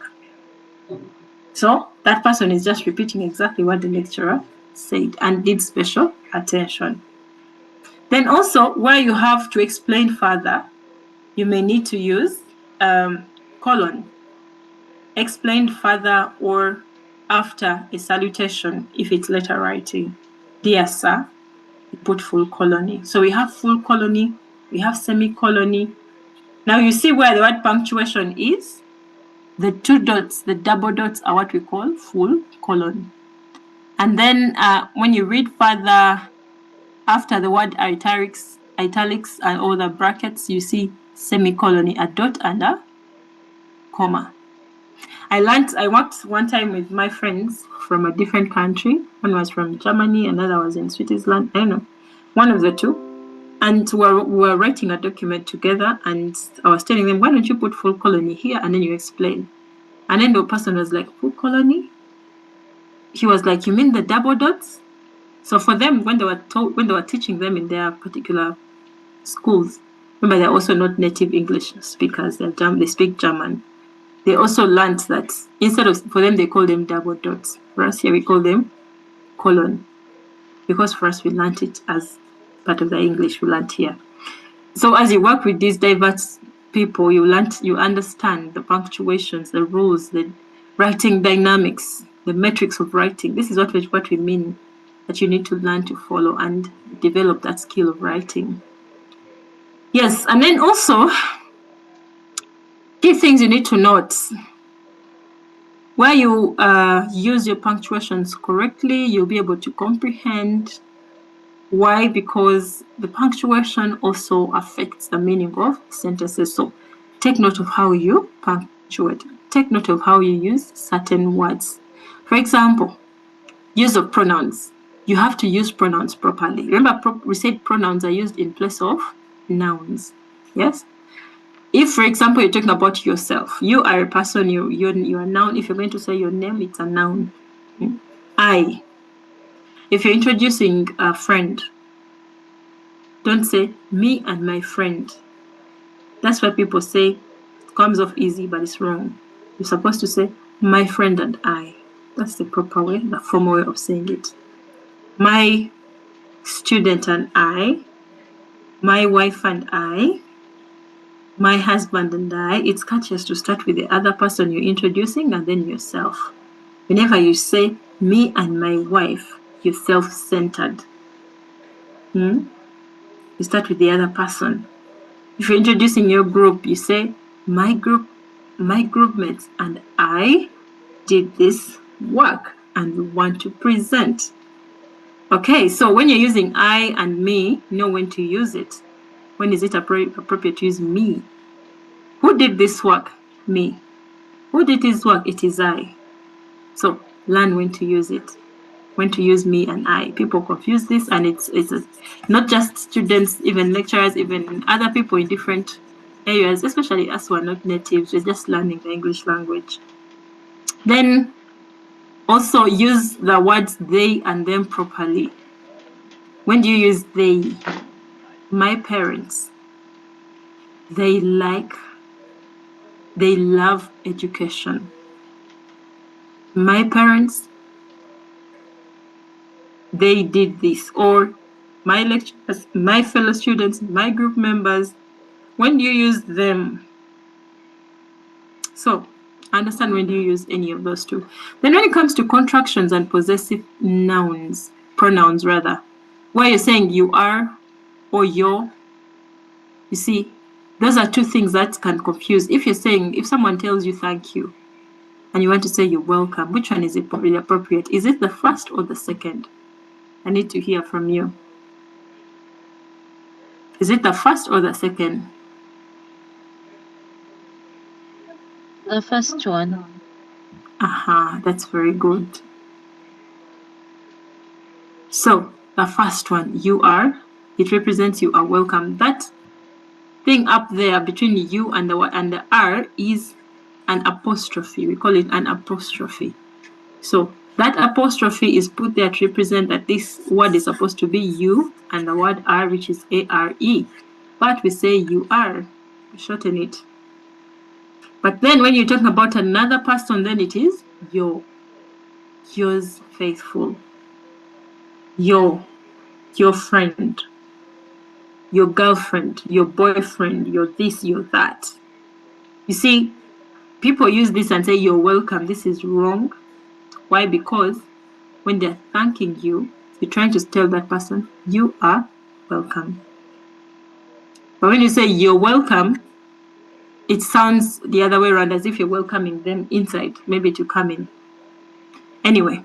So that person is just repeating exactly what the lecturer said and did special attention. Then also where you have to explain further, you may need to use colon. Explained further or after a salutation if it's letter writing. Dear sir, you put full colony. So we have full colony, we have semicolony. Now you see where the word punctuation is? The two dots, the double dots are what we call full colon. And then when you read further after the word italics and all the brackets, you see semicolon, a dot and a comma. I worked one time with my friends from a different country. One was from Germany, another was in Switzerland. I don't know, one of the two. And we were writing a document together, and I was telling them, why don't you put full colony here and then you explain? And then the person was like, full colony? He was like, you mean the double dots? So for them, when they were teaching them in their particular schools, remember they're also not native English speakers, they speak German. They also learned that instead of, for them, they call them double dots. For us here, we call them colon. Because for us, we learned it as part of the English we learned here. So as you work with these diverse people, you understand the punctuations, the rules, the writing dynamics, the metrics of writing. This is what we mean, that you need to learn to follow and develop that skill of writing. Yes, and then also, key things you need to note. Where you use your punctuations correctly, you'll be able to comprehend. Why? Because the punctuation also affects the meaning of sentences. So take note of how you punctuate. Take note of how you use certain words. For example, use of pronouns. You have to use pronouns properly. Remember, we said pronouns are used in place of nouns. Yes? If, for example, you're talking about yourself, you are a person, you're a noun. If you're going to say your name, it's a noun. I. If you're introducing a friend, don't say me and my friend. That's why people say it comes off easy, but it's wrong. You're supposed to say my friend and I. That's the proper way, the formal way of saying it. My student and I, my wife and I, my husband and I. It's courteous to start with the other person you're introducing and then yourself. Whenever you say me and my wife, you're self-centered. You start with the other person. If you're introducing your group, you say my group mates and I did this work and we want to present. Okay, so when you're using I and me, know when to use it. When is it appropriate to use me? Who did this work? Me. Who did this work? It is I. So learn when to use it. When to use me and I. People confuse this, and it's not just students, even lecturers, even other people in different areas, especially us who are not natives, we're just learning the English language. Then also use the words they and them properly. When do you use they? My parents, they love education. My parents, they did this. Or my lecturers, my fellow students, my group members. When do you use them? So understand when do you use any of those two. Then when it comes to contractions and possessive pronouns rather, where you're saying you are or your, you see, those are two things that can confuse. If someone tells you thank you and you want to say you're welcome, which one is really appropriate? Is it the first or the second? I need to hear from you. Is it the first or the second? The first one. Aha, that's very good. So the first one, you are, it represents you are welcome. That thing up there between you and the R is an apostrophe. We call it an apostrophe. So that apostrophe is put there to represent that this word is supposed to be you and the word are, which is A-R-E. But we say you are, we shorten it. But then when you're talking about another person, then it is yours faithful, your friend, your girlfriend, your boyfriend, your this, your that. You see, people use this and say you're welcome. This is wrong. Why? Because when they're thanking you, you're trying to tell that person you are welcome. But when you say you're welcome, it sounds the other way around, as if you're welcoming them inside, maybe to come in. Anyway,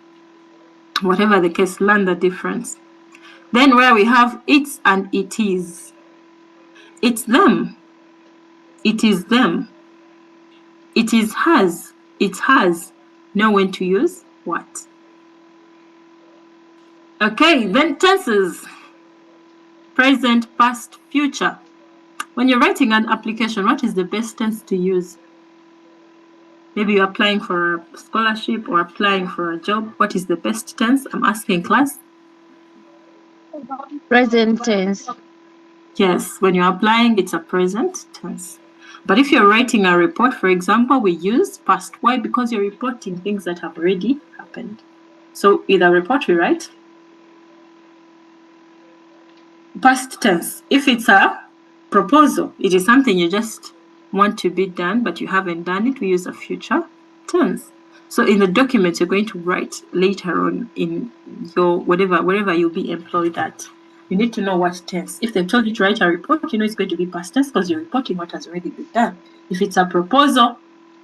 whatever the case, learn the difference. Then where we have it's and it is. It's them. It is them. It is hers. It's hers. Know when to use what. Okay, then tenses. Present, past, future. When you're writing an application, what is the best tense to use? Maybe you're applying for a scholarship or applying for a job. What is the best tense? I'm asking class. Present tense. Yes, when you're applying, it's a present tense. But if you're writing a report, for example, we use past. Why? Because you're reporting things that have already happened. So with a report, we write past tense. If it's a proposal, it is something you just want to be done, but you haven't done it, we use a future tense. So in the documents you're going to write later on in your wherever you'll be employed at, you need to know what tense. If they've told you to write a report, you know it's going to be past tense because you're reporting what has already been done. If it's a proposal, I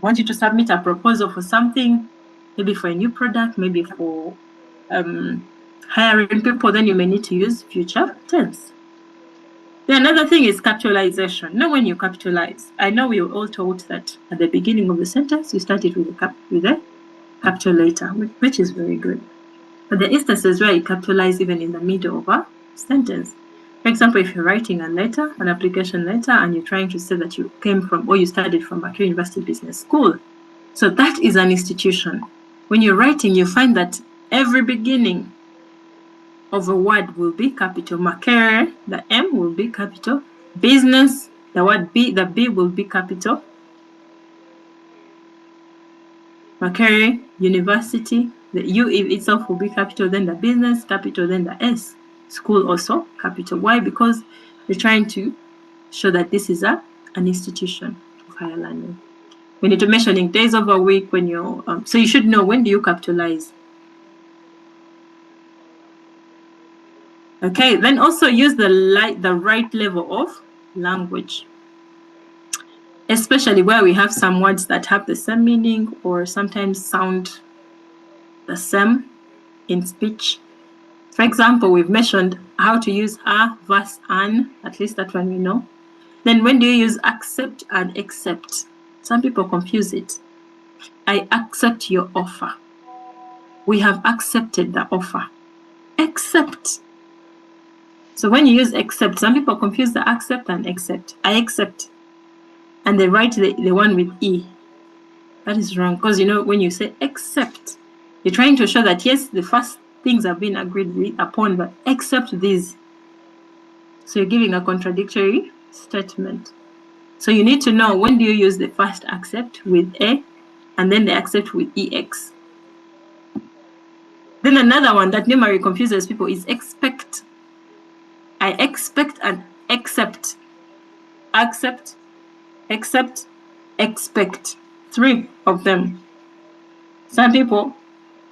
want you to submit a proposal for something, maybe for a new product, maybe for hiring people, then you may need to use future tense. The another thing is capitalization. Know when you capitalize. I know we were all taught that at the beginning of the sentence, you start it with a capital letter, which is very good. But there are instances where you capitalize even in the middle of a sentence. For example, if you're writing a letter, an application letter, and you're trying to say that you came from or you studied from Bakri University Business School. So that is an institution. When you're writing, you find that every beginning of a word will be capital. Makere, the M will be capital. Business, the word B, the B will be capital. Makere, university, the U itself will be capital, then the business, capital, then the S. School also capital. Why? Because we're trying to show that this is an institution of higher learning. We need to mentioning days of a week when you're, so you should know when do you capitalize. Okay, then also use the right level of language, especially where we have some words that have the same meaning or sometimes sound the same in speech. For example, we've mentioned how to use a versus an, at least that one we know. Then when do you use accept and accept? Some people confuse it. I accept your offer. We have accepted the offer. Accept. So when you use accept, some people confuse the accept and accept. I accept. and they write the one with E. That is wrong, because when you say except, you're trying to show that yes, the first things have been agreed upon, but except these. So you're giving a contradictory statement. So you need to know, when do you use the first accept with A and then the accept with EX. Then another one that normally confuses people is expect. I expect and accept. Accept, accept, expect. 3 of them. Some people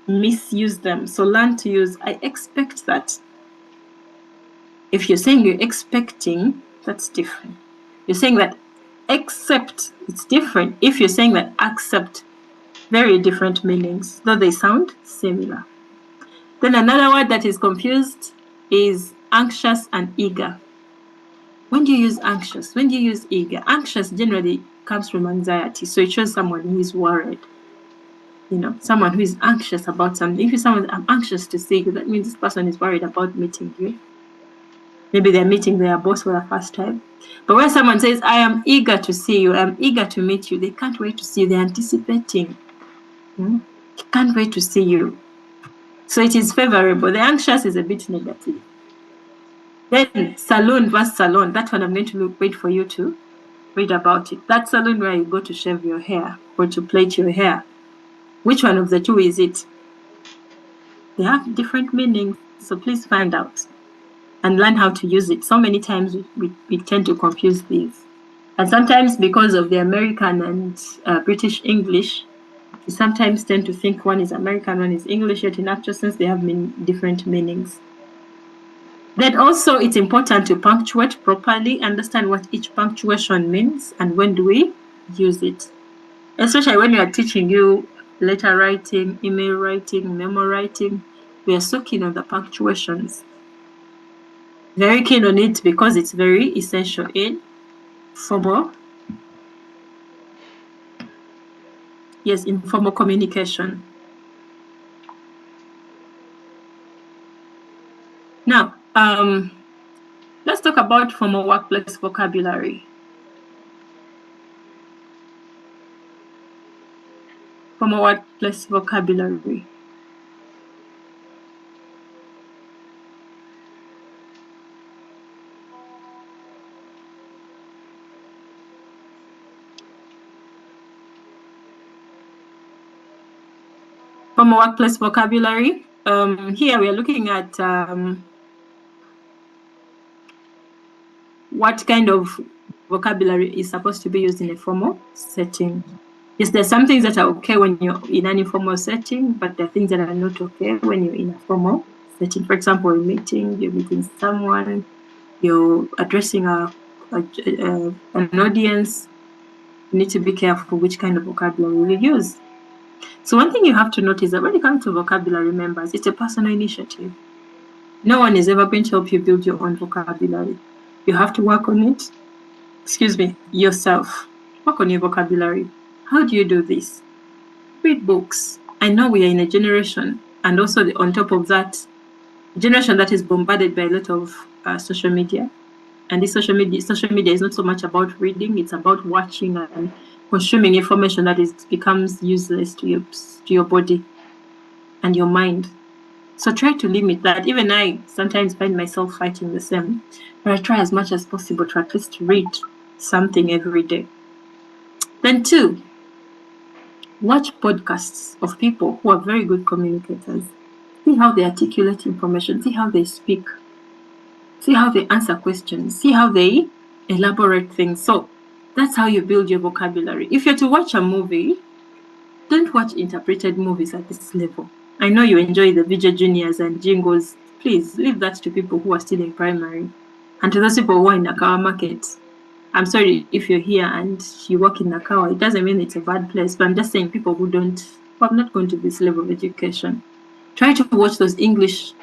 misuse them. So learn to use I expect that. If you're saying you're expecting, that's different. You're saying that accept, it's different. If you're saying that accept, very different meanings, though they sound similar. Then another word that is confused is anxious and eager. When do you use anxious? When do you use eager? Anxious generally comes from anxiety. So it shows someone who is worried. Someone who is anxious about something. If you're someone, I'm anxious to see you, that means this person is worried about meeting you. Maybe they're meeting their boss for the first time. But when someone says, I am eager to see you, I'm eager to meet you, they can't wait to see you. They're anticipating. Can't wait to see you. So it is favorable. The anxious is a bit negative. Then salon versus salon. That one I'm going to wait for you to read about it. That salon where you go to shave your hair or to plait your hair. Which one of the two is it? They have different meanings, so please find out and learn how to use it. So many times we tend to confuse these. And sometimes because of the American and British English, we sometimes tend to think one is American, one is English, yet in actual sense they have different meanings. Then also it's important to punctuate properly, understand what each punctuation means and when do we use it. Especially when we are teaching you letter writing, email writing, memo writing, we are so keen on the punctuations. Very keen on it because it's very essential in informal communication. Now, let's talk about formal workplace vocabulary. Formal workplace vocabulary. Formal workplace vocabulary. Here we are looking at what kind of vocabulary is supposed to be used in a formal setting. Yes, there's some things that are okay when you're in an informal setting, but there are things that are not okay when you're in a formal setting. For example, you're meeting someone, you're addressing an audience. You need to be careful which kind of vocabulary you use. So one thing you have to notice that when it comes to vocabulary members, it's a personal initiative. No one is ever going to help you build your own vocabulary. You have to work on it. Yourself. Work on your vocabulary. How do you do this? Read books. I know we are in a generation, and also on top of that, a generation that is bombarded by a lot of social media. And this social media is not so much about reading; it's about watching and consuming information that becomes useless to your body and your mind. So try to limit that. Even I sometimes find myself fighting the same, but I try as much as possible to at least read something every day. Then 2, watch podcasts of people who are very good communicators. See how they articulate information, see how they speak, see how they answer questions, see how they elaborate things. So that's how you build your vocabulary. If you're to watch a movie, don't watch interpreted movies at this level. I know you enjoy the Vijay Juniors and jingles. Please leave that to people who are still in primary. And to those people who are in Nakawa market, I'm sorry if you're here and you work in Nakawa, it doesn't mean it's a bad place, but I'm just saying people who have not gone to this level of education, try to watch those English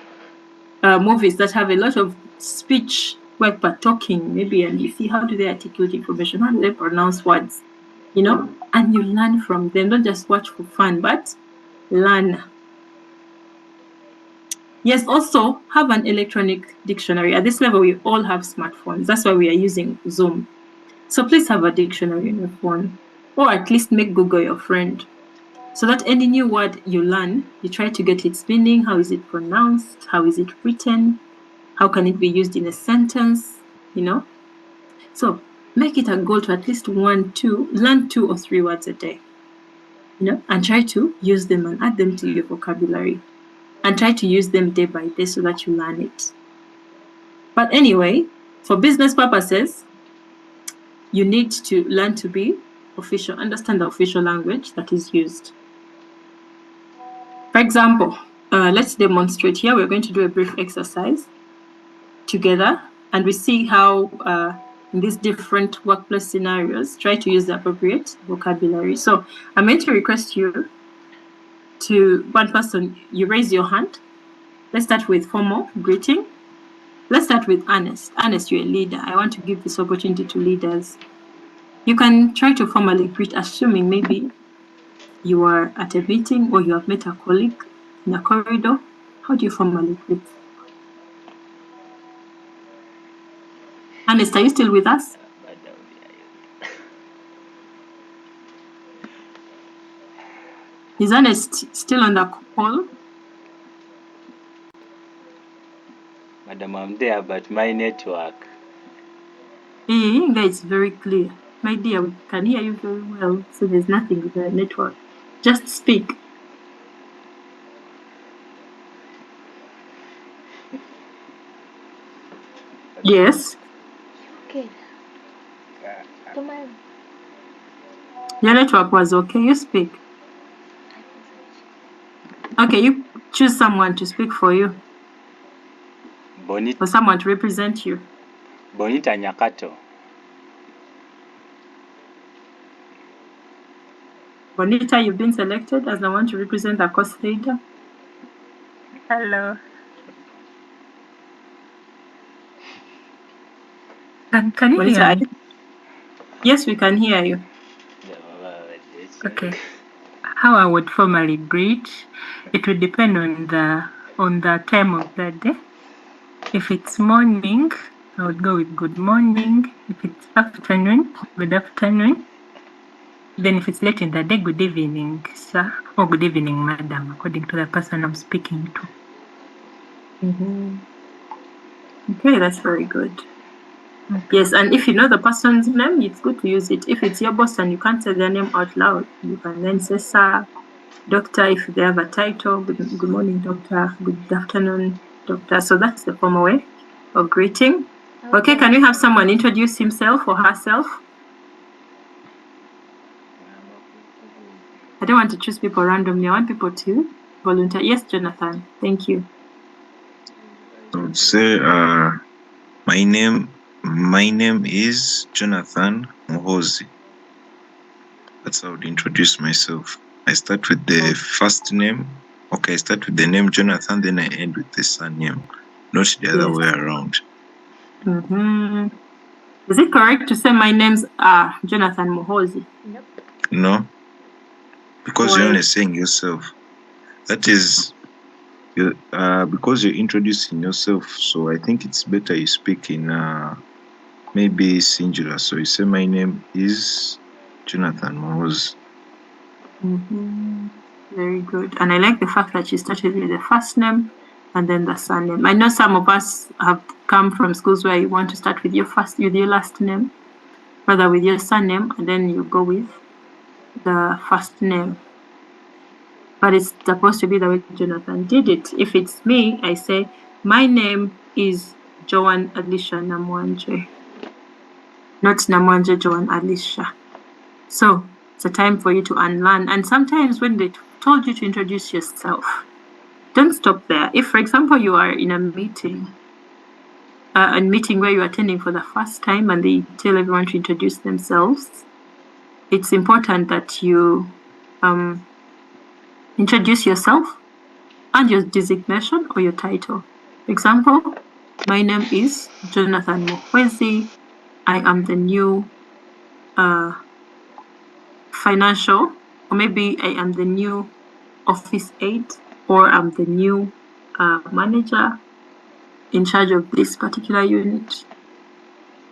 movies that have a lot of speech work but talking maybe, and you see how do they articulate information, how do they pronounce words, and you learn from them. Don't just watch for fun, but learn. Yes, also have an electronic dictionary. At this level, we all have smartphones. That's why we are using Zoom. So please have a dictionary on your phone, or at least make Google your friend, so that any new word you learn, you try to get its meaning. How is it pronounced? How is it written? How can it be used in a sentence? So make it a goal to at least learn 2 or 3 words a day, and try to use them and add them to your vocabulary, and try to use them day by day so that you learn it. But anyway, for business purposes, you need to learn to be official, understand the official language that is used. For example, let's demonstrate here. We're going to do a brief exercise together, and we see how in these different workplace scenarios, try to use the appropriate vocabulary. So I'm going to request you to one person, you raise your hand. Let's start with formal greeting. Let's start with Ernest. Ernest, you're a leader. I want to give this opportunity to leaders. You can try to formally greet, assuming maybe you are at a meeting or you have met a colleague in a corridor. How do you formally greet? Ernest, are you still with us? Is Ernest still on the call? Madam, I'm there, but my network. Inga, it's very clear. My dear, we can hear you very well, so there's nothing with the network. Just speak. Yes. Okay. Come on. Your network was okay. You speak. Okay, you choose someone to speak for you, Bonita, or someone to represent you. Bonita Nyakato. Bonita, you've been selected as the one to represent the course leader. Hello. Can you Bonita, hear me? yes, we can hear you. Okay. How I would formally greet, it would depend on the time of the day. If it's morning, I would go with good morning. If it's afternoon, good afternoon. Then if it's late in the day, good evening, sir, or good evening, madam, according to the person I'm speaking to. Okay, that's very good. Yes, and if you know the person's name, it's good to use it. If it's your boss and you can't say their name out loud, you can then say sir, doctor, if they have a title. Good morning, doctor. Good afternoon, doctor. So that's the formal way of greeting. Okay, can we have someone introduce himself or herself? I don't want to choose people randomly. I want people to volunteer. Yes, Jonathan. Thank you. I would say my name is Jonathan Muhozi. That's how I would introduce myself. I start with the first name. Okay, I start with the name Jonathan, then I end with the surname, not the other way around. Is it correct to say my name's Jonathan Muhozi? No, because Why? you're only saying yourself. That is because you're introducing yourself. So I think it's better you speak in maybe singular. So you say my name is Jonathan Muhozi. Very good. And I like the fact that you started with the first name and then the surname. I know some of us have come from schools where you want to start with your last name, rather with your surname, and then you go with the first name. But it's supposed to be the way Jonathan did it. If it's me, I say, my name is Joan Alicia Namwanje. Not Namwanje Joan Alicia. So it's a time for you to unlearn. And sometimes when they told you to introduce yourself, don't stop there. If, for example, you are in a meeting where you're attending for the first time and they tell everyone to introduce themselves, it's important that you introduce yourself and your designation or your title. For example, my name is Jonathan Mukwezi. I am the new financial, or maybe I am the new office aide, or I'm the new manager in charge of this particular unit.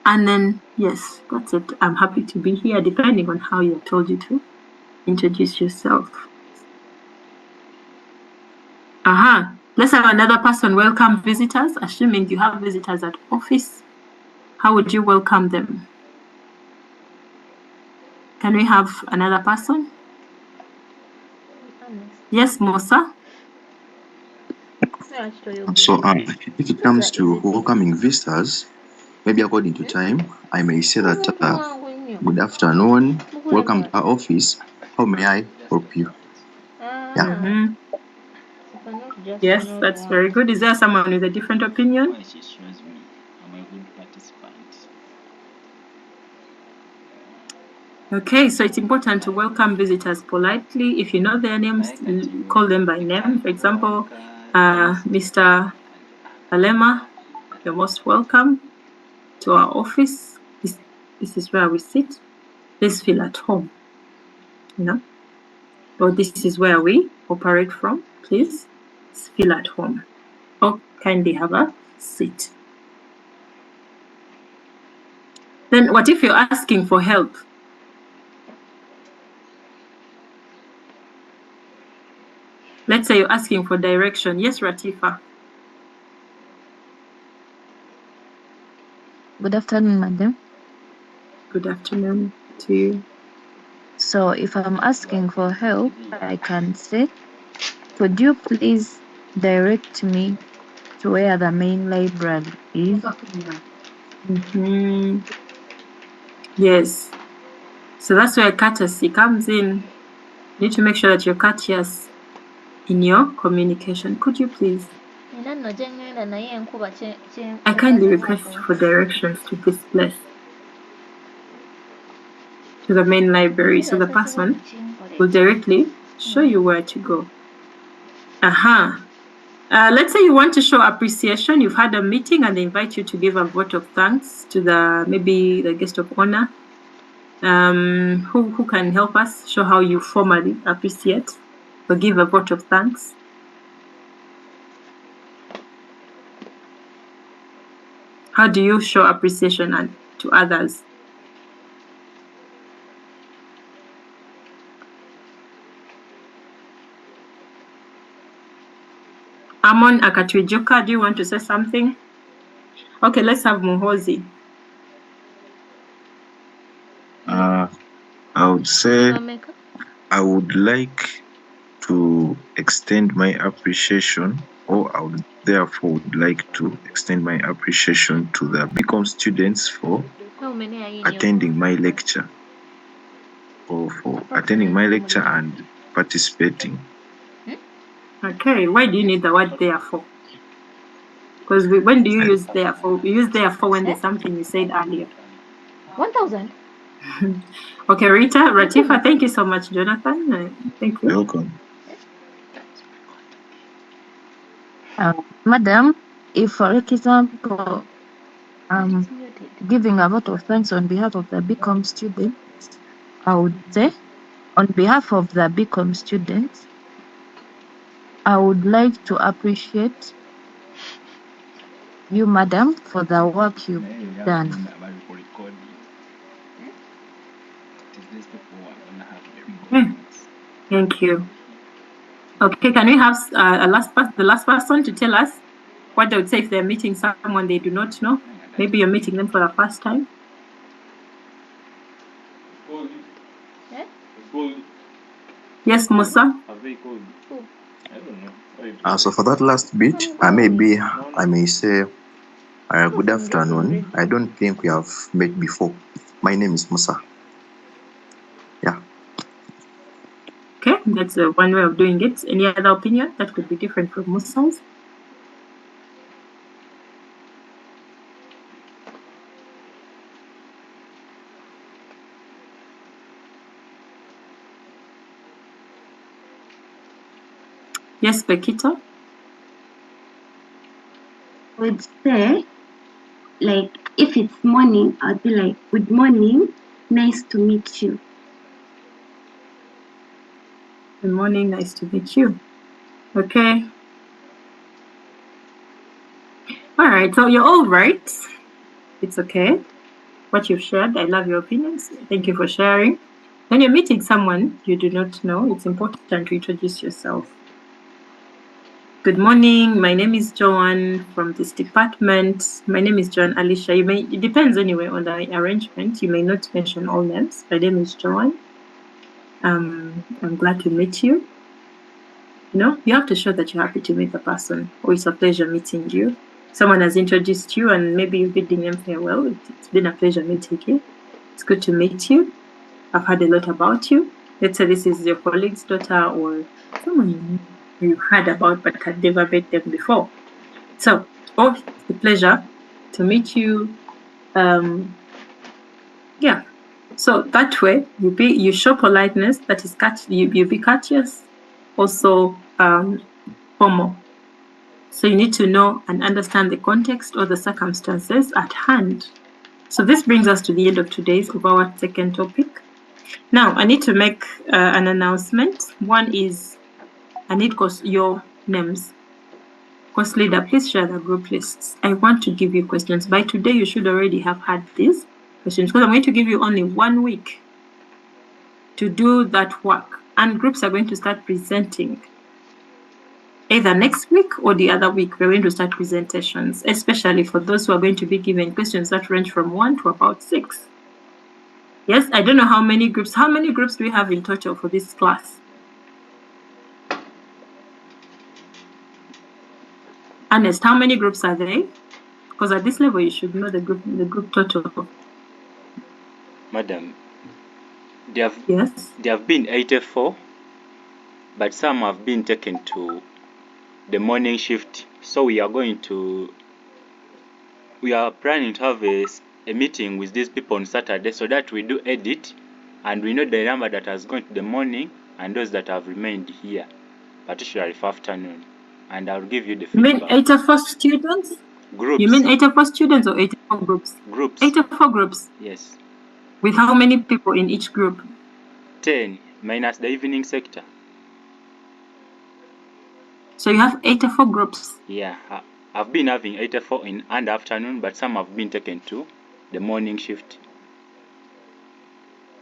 And then, yes, that's it. I'm happy to be here, depending on how you're told you to introduce yourself. Let's have another person welcome visitors, assuming you have visitors at office. How would you welcome them? Can we have another person? Yes, Musa? So if it comes to welcoming visitors, maybe according to time, I may say that good afternoon, welcome to our office. How may I help you? Yeah. Yes, that's very good. Is there someone with a different opinion? Why she shows me I'm a good participant. Okay, so it's important to welcome visitors politely. If you know their names, call them by name. For example, Mr. Alema, you're most welcome to our office. This is where we sit. Please feel at home, or this is where we operate from. Please feel at home, or kindly have a seat. Then what if you're asking for help? Let's say you're asking for direction. Yes, Ratifa. Good afternoon, madam. Good afternoon to you. So if I'm asking for help, I can say, could you please direct me to where the main library is? Yes. So that's where courtesy comes in. You need to make sure that you're courteous in your communication. Could you please? I kindly request for directions to this place, to the main library, so the person will directly show you where to go. Let's say you want to show appreciation. You've had a meeting and they invite you to give a vote of thanks to maybe the guest of honor. Who can help us show how you formally appreciate or give a vote of thanks? How do you show appreciation to others? Amon Akatwijuka, do you want to say something? Okay, let's have Muhozi. I would say I would like to extend my appreciation, or I would therefore like to extend my appreciation to the BCom students for attending my lecture, or for attending my lecture and participating. Okay, why do you need the word therefore? Because when do you use therefore? You use therefore when there's something you said earlier. 1,000. Okay, Rita, Ratifa, thank you so much, Jonathan. Thank you. Welcome. Madam, if for example, giving a vote of thanks on behalf of the BCom students, I would say, on behalf of the BCom students, I would like to appreciate you, madam, for the work you've done. Thank you. Okay, can we have the last person to tell us what they would say if they're meeting someone they do not know? Maybe you're meeting them for the first time. Yes, Musa. So for that last bit, I may say, good afternoon. I don't think we have met before. My name is Musa. Yeah. Okay, that's one way of doing it. Any other opinion that could be different from Musa's? Yes, Bekita. I would say, like, if it's morning, I'd be like, good morning, nice to meet you. Good morning, nice to meet you. Okay. All right, so you're all right. It's okay. what you've shared. I love your opinions. Thank you for sharing. When you're meeting someone you do not know, it's important to introduce yourself. Good morning. My name is Joanne from this department. My name is Joanne Alicia. It depends anyway on the arrangement. You may not mention all names. My name is Joanne. I'm glad to meet you. You know, you have to show that you're happy to meet the person, or it's a pleasure meeting you. Someone has introduced you and maybe you're bidding them farewell. It's been a pleasure meeting you. It's good to meet you. I've heard a lot about you. Let's say this is your colleague's daughter or someone you heard about but had never met them before. So, it's a pleasure to meet you. Yeah. So that way you show politeness, that is you be courteous, also formal. So you need to know and understand the context or the circumstances at hand. So this brings us to the end of our second topic. Now I need to make an announcement. One is I need your names. Course leader, please share the group lists. I want to give you questions. By today, you should already have had these questions because I'm going to give you only 1 week to do that work. And groups are going to start presenting either next week or the other week. We're going to start presentations, especially for those who are going to be given questions that range from 1 to about 6. Yes, I don't know how many groups. How many groups do we have in total for this class? Ernest, how many groups are there? Because at this level, you should know the group total. Madam, Yes. there have been 84, but some have been taken to the morning shift. So we are planning to have a meeting with these people on Saturday so that we do edit and we know the number that has gone to the morning and those that have remained here, particularly for afternoon. And I'll give you the feedback. You mean 84 students? Groups. You mean 84 students or 84 groups? Groups. 84 groups. Yes. With how many people in each group? 10 minus the evening sector. So you have 84 groups? Yeah, I've been having 84 in the afternoon, but some have been taken to the morning shift.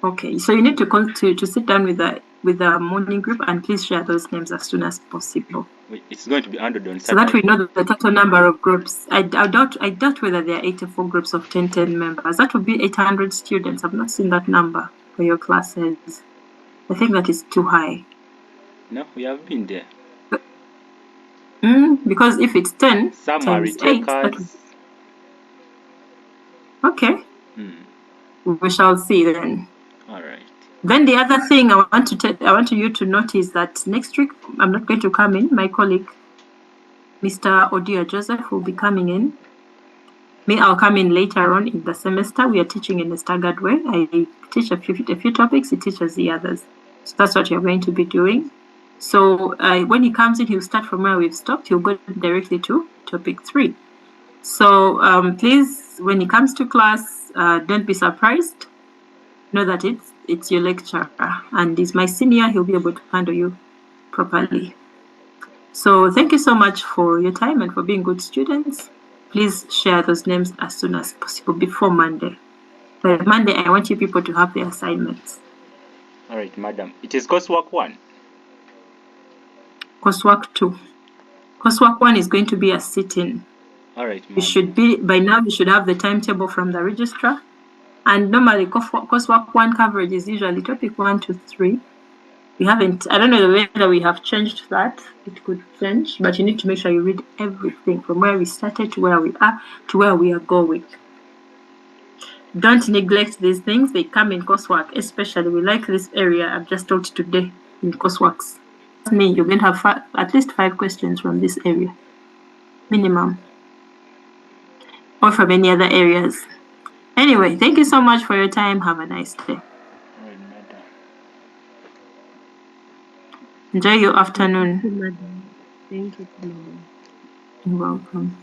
Okay, so you need to sit down with the morning group and please share those names as soon as possible. It's going to be handled on Saturday. So that we know the total number of groups. I doubt whether there are 84 groups of 10 members. That would be 800 students. I've not seen that number for your classes. I think that is too high. No, we have been there. Because if it's 10 some times are 8, that would... Okay. We shall see then. All right. Then the other thing I want you to notice that next week I'm not going to come in. My colleague, Mr. Odia Joseph, will be coming in. Me, I'll come in later on in the semester. We are teaching in a staggered way. I teach a few topics. He teaches the others. So that's what you're going to be doing. So when he comes in, he'll start from where we've stopped. He'll go directly to topic 3. So please, when he comes to class, don't be surprised. Know that it's your lecturer and he's my senior. He'll be able to handle you properly. So thank you so much for your time and for being good students. Please share those names as soon as possible before Monday. By Monday, I want you people to have their assignments. All right, madam. It is coursework 1. Coursework 2. Coursework 1 is going to be a sit-in. All right, ma'am. By now, you should have the timetable from the registrar. And normally, coursework 1 coverage is usually topic 1 to 3. We haven't, I don't know whether we have changed that. It could change, but you need to make sure you read everything from where we started to where we are to where we are going. Don't neglect these things. They come in coursework, especially we like this area I've just taught today in courseworks. Me, you're going to have at least 5 questions from this area, minimum, or from any other areas. Anyway, thank you so much for your time. Have a nice day. Enjoy your afternoon. Thank you, madam. You're welcome.